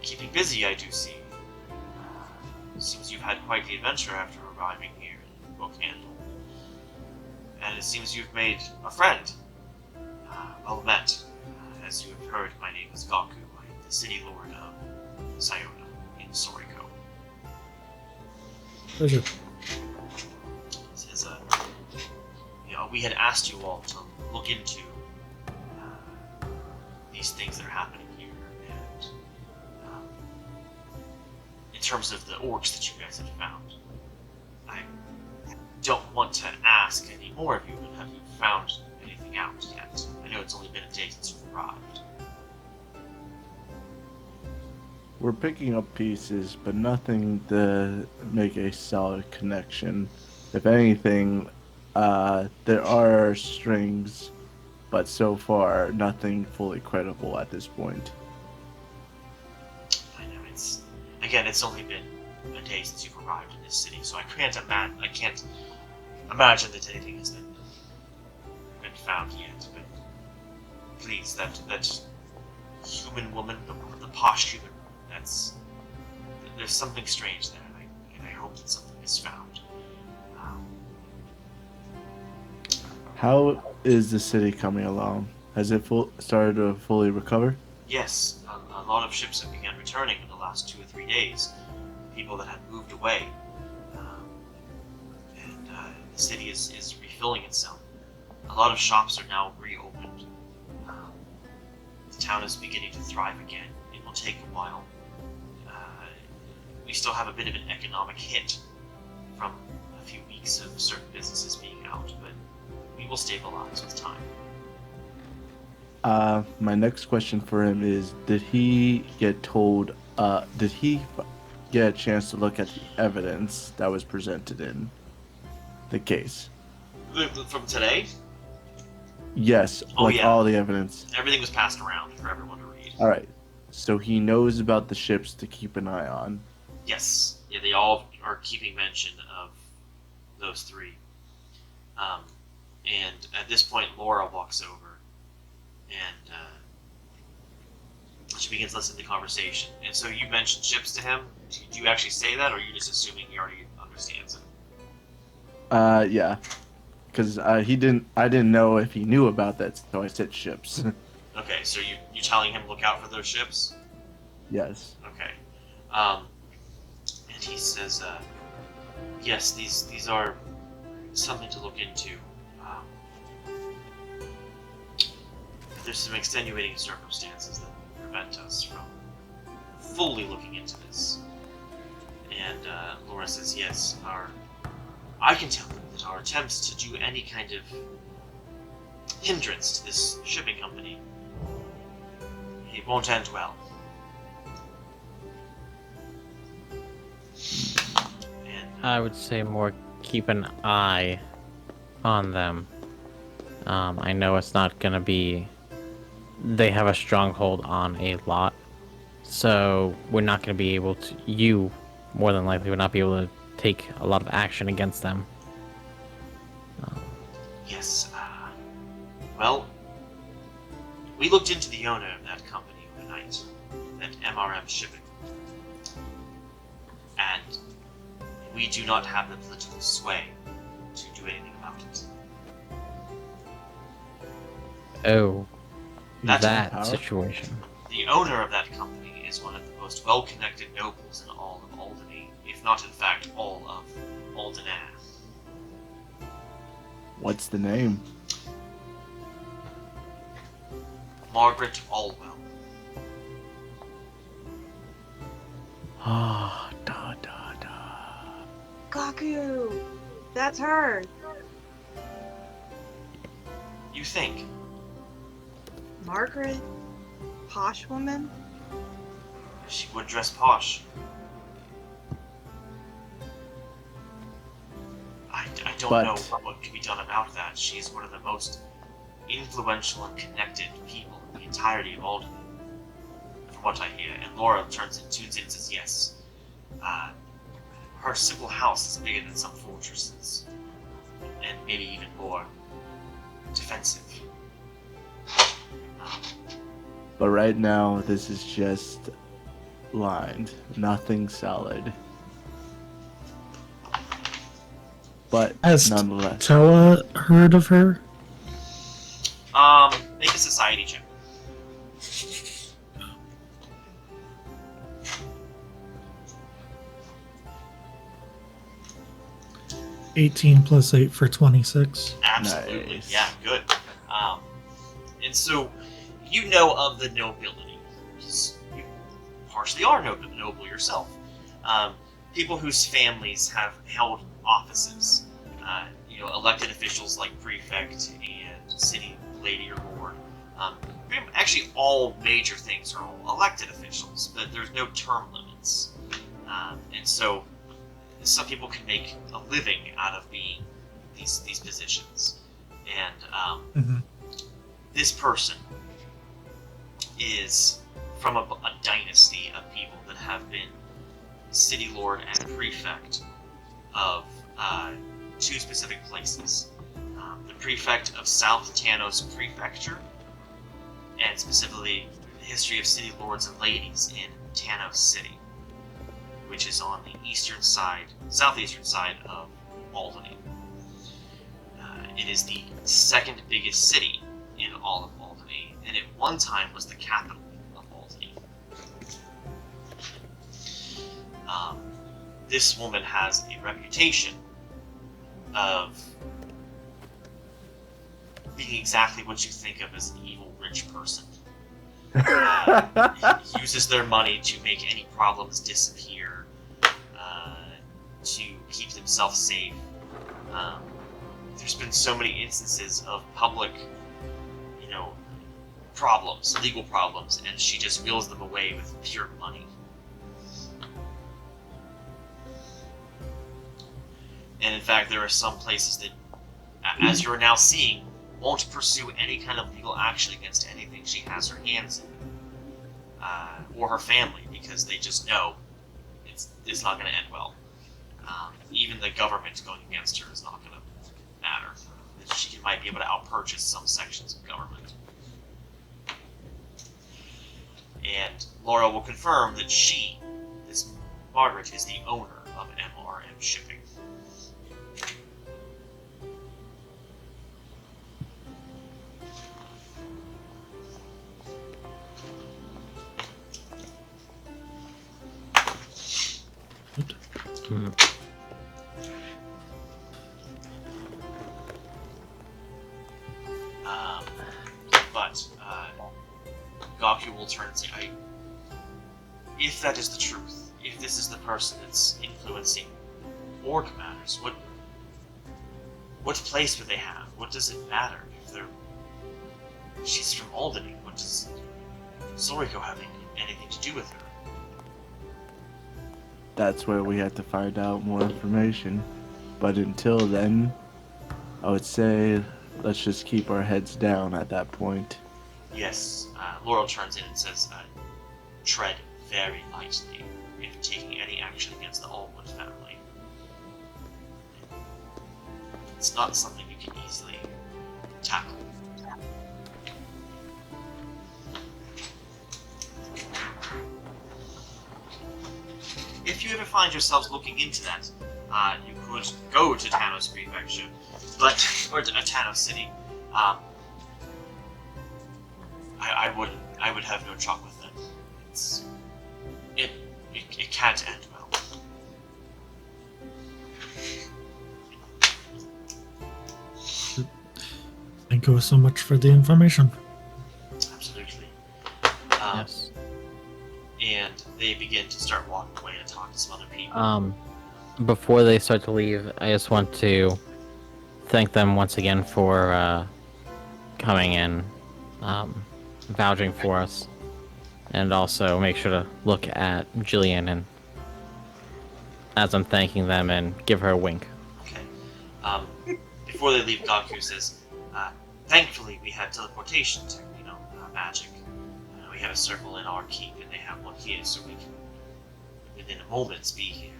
"Keeping busy, I do see. Seems you've had quite the adventure after arriving here in Bookhandle. And it seems you've made a friend. Well met. As you have heard, my name is Gaku. I am the city lord of Scioto in Soriko." Pleasure. Says, we had asked you all to look into these things that are happening here, and in terms of the orcs that you guys have found, I don't want to ask any more of you, but have you found anything out yet? I know it's only been a day since you've arrived. We're picking up pieces, but nothing to make a solid connection. If anything, there are strings, but so far, nothing fully credible at this point. I know it's only been a day since you've arrived in this city, so I can't imagine that anything has been found yet. But please, that human woman, the posh human, there's something strange there, and I hope that something is found. How is the city coming along? Has it started to fully recover? Yes, a lot of ships have begun returning in the last 2 or 3 days. People that had moved away, and the city is refilling itself. A lot of shops are now reopened. The town is beginning to thrive again. It will take a while. We still have a bit of an economic hit from a few weeks of certain businesses being out, but we will stabilize with time. My next question for him is, did he get told, did he get a chance to look at the evidence that was presented in the case? From today, Yes, Oh, yeah. all the evidence. everything was passed around for everyone to read. Alright, so he knows about the ships to keep an eye on. Yes, yeah, they all are keeping mention of those three. And at this point, Laura walks over, and she begins listening to the conversation. And so you mentioned ships to him. Do you actually say that, or are you just assuming he already understands it? Yeah, because I didn't know if he knew about that, so I said ships. Okay, so you telling him look out for those ships? Yes. Okay. And he says, yes, these are something to look into. There's some extenuating circumstances that prevent us from fully looking into this. And Laura says, yes, I can tell them that our attempts to do any kind of hindrance to this shipping company, it won't end well. And, I would say more keep an eye on them. I know it's not gonna be. They have a stronghold on a lot, so we're not gonna be able to. You, more than likely, would not be able to take a lot of action against them. yes, well, we looked into the owner of that company overnight, that MRM Shipping, and we do not have the political sway to do anything about it. Oh, That's that power. situation. The owner of that company is one of the most well-connected nobles in all of Alderney, if not in fact all of Aldenair. What's the name? Margaret Allwell. Ah, da da da. Gaku! That's her! You think? Margaret? Posh woman? She would dress posh. I don't But- know what can be done about that. She is one of the most influential and connected people in the entirety of Alderney, from what I hear. And Laura tunes in and says, yes. Her simple house is bigger than some fortresses, and maybe even more defensive. But right now, this is just lined, nothing solid. But Has nonetheless, Toa heard of her? Make a society check. 18 plus 8 for 26. Absolutely, Nice. yeah, good. And so, you know of the nobility, because you partially are noble yourself. People whose families have held offices, elected officials like prefect and city lady or lord. Actually, all major things are all elected officials, but there's no term limits. And so, some people can make a living out of being these positions. And this person is from a dynasty of people that have been city lord and prefect of two specific places. The prefect of South Tanos Prefecture, and specifically the history of city lords and ladies in Tanos City, which is on the southeastern side of Alderney. It is the second biggest city in all of Alderney, and at one time was the capital of Alderney. This woman has a reputation of being exactly what you think of as an evil rich person. Uses their money to make any problems disappear, to keep themselves safe. There's been so many instances of public, problems, legal problems, and she just wheels them away with pure money. And in fact, there are some places that, as you're now seeing, won't pursue any kind of legal action against anything she has her hands in, or her family, because they just know it's not going to end well. Even the government going against her is not going to matter. She might be able to outpurchase some sections of government. And Laura will confirm that this Margaret, is the owner of MRM Shipping. But Gaku will turn and say, if that is the truth, if this is the person that's influencing org matters, what place would they have? What does it matter if they're... She's from Alderney. What does Zoriko have anything to do with her? That's where we have to find out more information. But until then, I would say let's just keep our heads down at that point. Yes, Laurel turns in and says, tread very lightly if taking any action against the Allwood family. It's not something you can easily tackle. If you ever find yourselves looking into that, you could go to Tanos Prefecture, or to Tanos City. I would have no truck with them. It can't end well. Thank you so much for the information. Absolutely. Yes. And they begin to start walking away and talk to some other people. Before they start to leave, I just want to thank them once again for coming in, vouching for us, and also make sure to look at Jillian and as I'm thanking them and give her a wink. Okay. Before they leave, Gaku says, thankfully we have teleportation magic. We have a circle in our keep, and they have one here, so we can, within a moment, be here.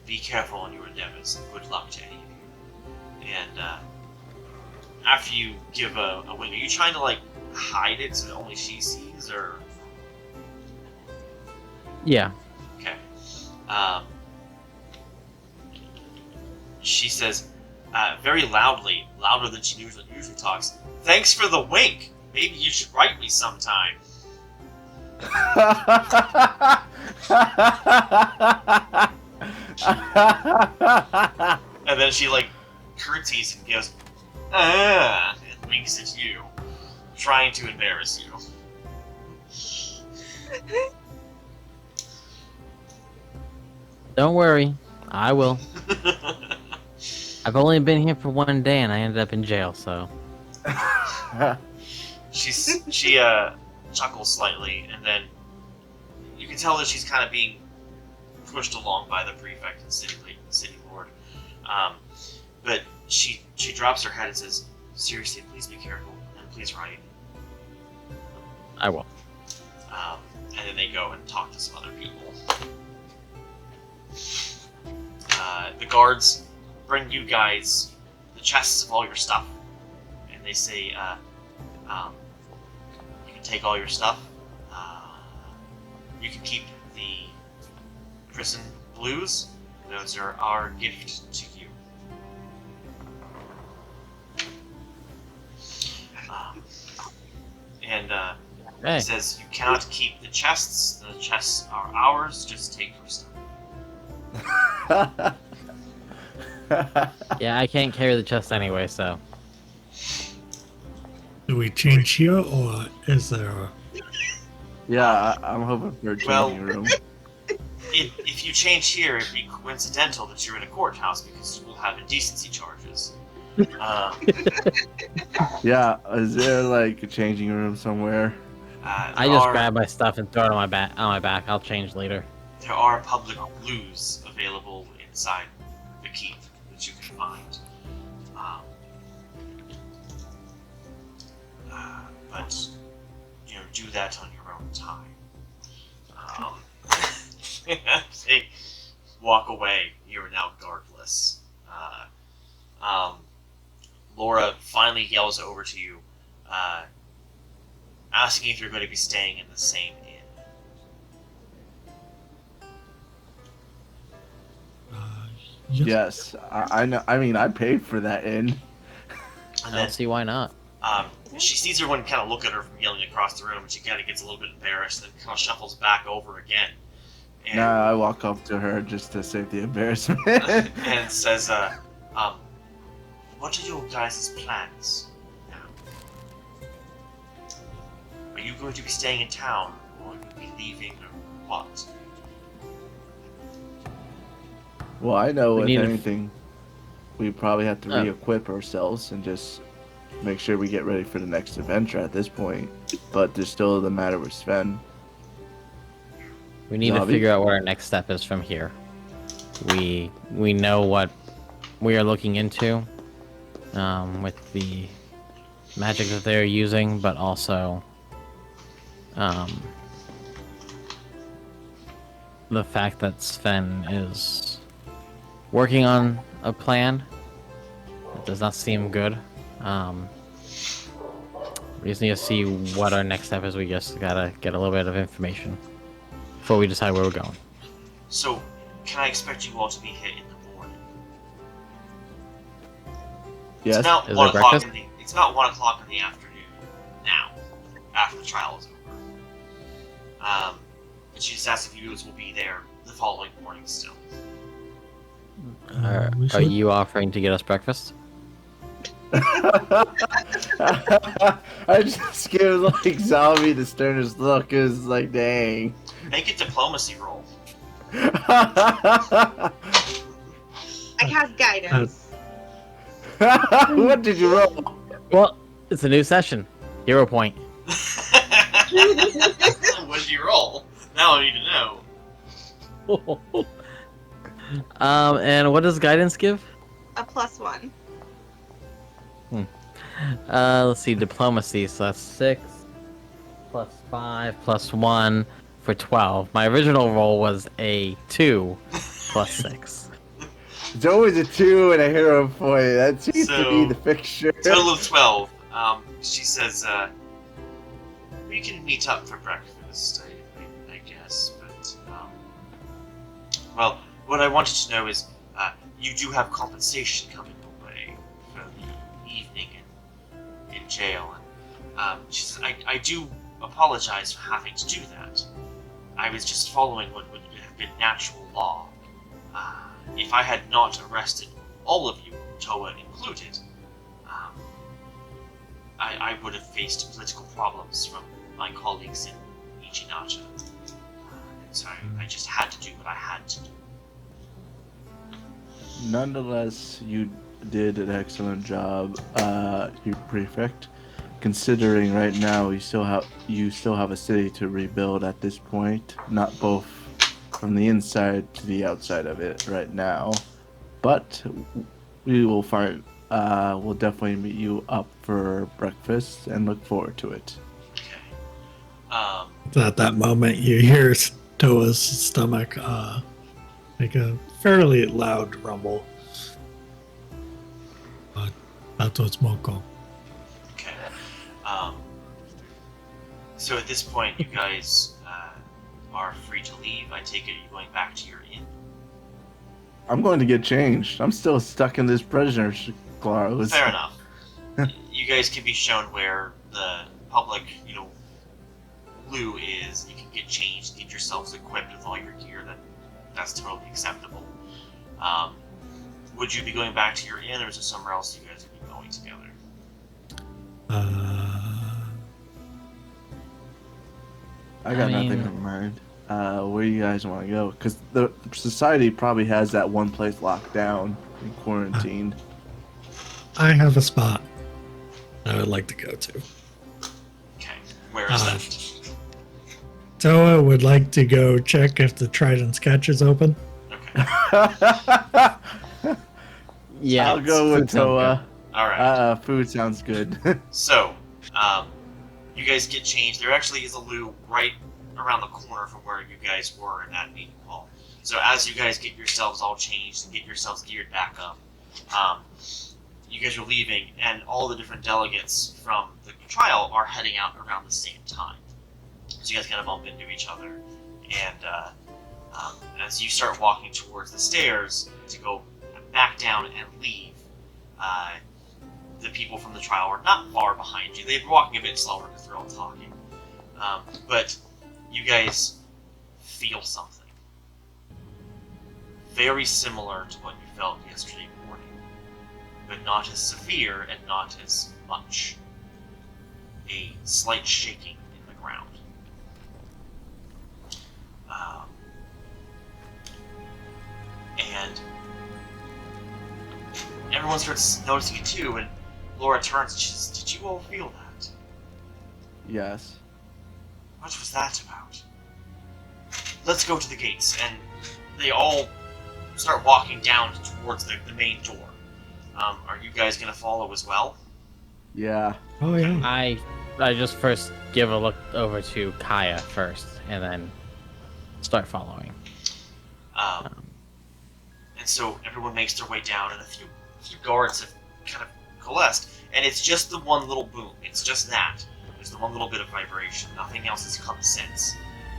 Be careful on your endeavors, and good luck to any of you. And after you give a wing, are you trying to like hide it so that only she sees, or? Yeah. Okay. She says, very loudly, louder than she usually talks, "Thanks for the wink. Maybe you should write me sometime." And then she like curtsies and goes, and winks at you, trying to embarrass you. Don't worry, I will. I've only been here for one day and I ended up in jail, so. She chuckles slightly, and then you can tell that she's kind of being pushed along by the prefect and city lord. But she drops her head and says, "Seriously, please be careful and please write." I will. And then they go and talk to some other people. The guards bring you guys the chests of all your stuff, and they say, "You can take all your stuff. You can keep the prison blues. Those are our gift to you." Hey. He says, "You cannot keep the chests. The chests are ours. Just take your stuff." Yeah, I can't carry the chest anyway, so. Do we change here, or is there a... Yeah, I'm hoping for a changing room. If you change here, it'd be coincidental that you're in a courthouse because you will have indecency charges. Yeah, is there like a changing room somewhere? I just grab my stuff and throw it on my back. I'll change later. There are public blues available inside the keep that you can find. But, do that on your own time. They walk away. You are now guardless. Laura finally yells over to you, asking if you're going to be staying in the same inn. Yes, I know. I mean, I paid for that inn. And I then don't see why not. she sees everyone kind of look at her from yelling across the room, and she kind of gets a little bit embarrassed, and then kind of shuffles back over again. And, Nah, I walk up to her just to save the embarrassment. and says, "What are your guys' plans now? Are you going to be staying in town, or will you be leaving, or what? Well, I know We if need to- anything, we probably have to Oh. re-equip ourselves and just make sure we get ready for the next adventure at this point. But there's still the matter with Sven. We need to Zombie? figure out what our next step is from here. We know what we are looking into with the magic that they're using, but also the fact that Sven is working on a plan that does not seem good. We just need to see what our next step is. We just gotta get a little bit of information before we decide where we're going. So, can I expect you all to be here in the morning? Yes. It's about Is 1 there o'clock breakfast? it's about 1 o'clock in the afternoon now, after the trial is over. And she just asked if you guys will be there the following morning still. Are we should- you offering to get us breakfast? I just gave like Zombie the sternest look. It was like, dang. Make a diplomacy roll. I cast guidance. What did you roll? Well, it's a new session. Hero point. What did you roll? Now I need to know. And what does guidance give? A +1. Let's see, diplomacy. So that's 6 plus 5 plus 1 for 12. My original roll was a 2 plus 6. It's always a 2 and a hero point. That seems to So, be the fixture. Total of 12. She says, we can meet up for breakfast, I guess, but, well, what I wanted to know is, you do have compensation coming your way for the evening in jail, and, she says, I do apologize for having to do that. I was just following what would have been natural law. If I had not arrested all of you, Toa included, I would have faced political problems from my colleagues in Ichinata. And so I just had to do what I had to do. Nonetheless, you did an excellent job, you prefect. Considering right now you still have a city to rebuild at this point, not both from the inside to the outside of it right now, but we will find. We'll definitely meet you up for breakfast and look forward to it. Okay. At that moment, you hear Toa's stomach make a fairly loud rumble. That was Moko. Okay. So at this point, you guys are free to leave. I take it you're going back to your inn. I'm going to get changed. I'm still stuck in this prisoner's clause. Fair enough. You guys can be shown where the public, loo is. You can get changed, get yourselves equipped with all your gear. That's totally acceptable. Would you be going back to your inn, or is there somewhere else you guys would be going together? I got nothing in mind. Where do you guys want to go? Because the society probably has that one place locked down and quarantined. I have a spot I would like to go to. Okay. Where is that? Toa would like to go check if the Trident sketch is open. Okay. Yeah, I'll go with food sounds Toa. Alright. Food sounds good. So, you guys get changed. There actually is a loo right around the corner from where you guys were in that meeting hall. So as you guys get yourselves all changed and get yourselves geared back up, you guys are leaving, and all the different delegates from the trial are heading out around the same time. So you guys kind of bump into each other, and as you start walking towards the stairs to go back down and leave, the people from the trial are not far behind you. They're walking a bit slower because they're all talking. But you guys feel something very similar to what you felt yesterday morning, but not as severe and not as much. A slight shaking in the around. And everyone starts noticing it too, and Laura turns and she says, "Did you all feel that? Yes. What was that about? Let's go to the gates." And they all start walking down towards the main door. Are you guys gonna follow as well? Yeah. Oh yeah. I just first give a look over to Kaya first, and then start following. And so everyone makes their way down, and a few guards have kind of coalesced, and it's just the one little boom. It's just that. There's the one little bit of vibration. Nothing else has come since.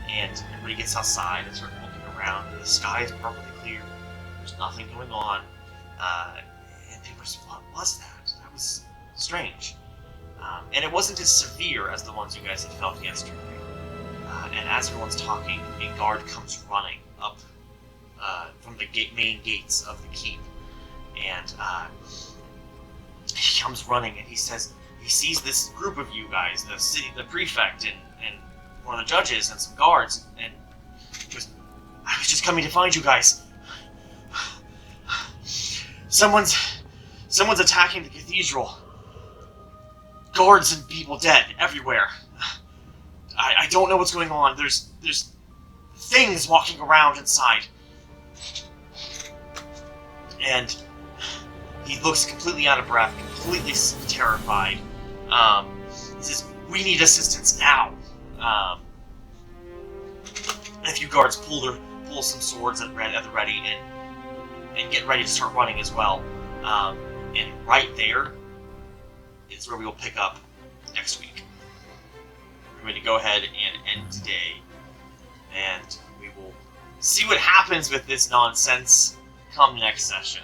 And everybody gets outside and starts looking around. The sky is perfectly clear. There's nothing going on. And people are saying, "What was that? That was strange." And it wasn't as severe as the ones you guys had felt yesterday. And as everyone's talking, a guard comes running up from the main gates of the keep. And he comes running and he says he sees this group of you guys, the prefect and one of the judges and some guards, and he goes, "I was just coming to find you guys. Someone's attacking the cathedral. Guards and people dead everywhere. I don't know what's going on. There's things walking around inside." And he looks completely out of breath, completely terrified. He says, "We need assistance now." And a few guards pull some swords at the ready and get ready to start running as well. And right there is where we will pick up next week. We're going to go ahead and end today, and we will see what happens with this nonsense come next session.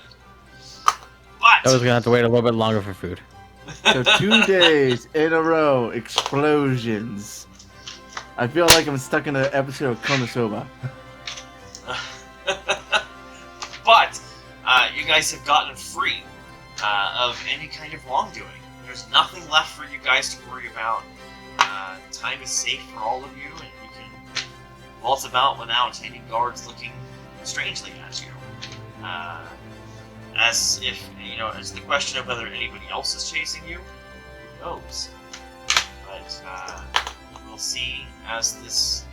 I was But gonna have to wait a little bit longer for food. So 2 days in a row, explosions. I feel like I'm stuck in an episode of Konosuba. but you guys have gotten free of any kind of wrongdoing. There's nothing left for you guys to worry about. Time is safe for all of you, and you can waltz about without any guards looking strangely at you. As if, it's the question of whether anybody else is chasing you, who knows? But we'll see as this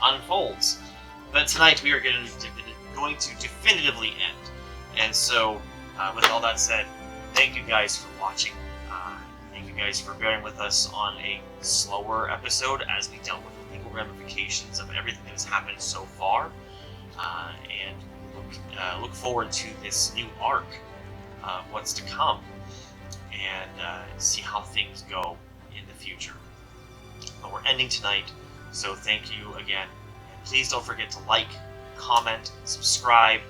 unfolds. But tonight we are going to definitively end. And so, with all that said, thank you guys for watching. Thank you guys for bearing with us on a slower episode as we dealt with the legal ramifications of everything that has happened so far. And look forward to this new arc of what's to come, and see how things go in the future. But we're ending tonight, so thank you again. And please don't forget to like, comment, subscribe,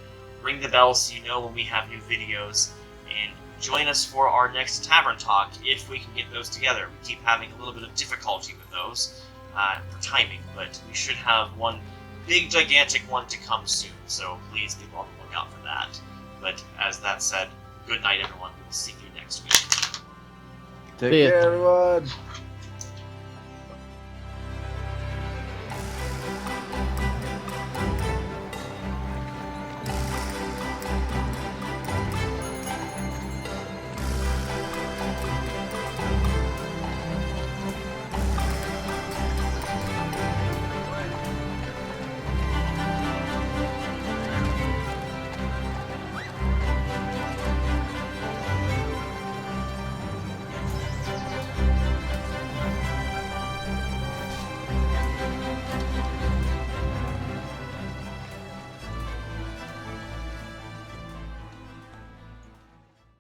ring the bell so you know when we have new videos, and join us for our next Tavern Talk if we can get those together. We keep having a little bit of difficulty with those for timing, but we should have one big, gigantic one to come soon, so please be on the lookout for that. But as that said, good night, everyone. We'll see you next week. Take See ya. care, everyone.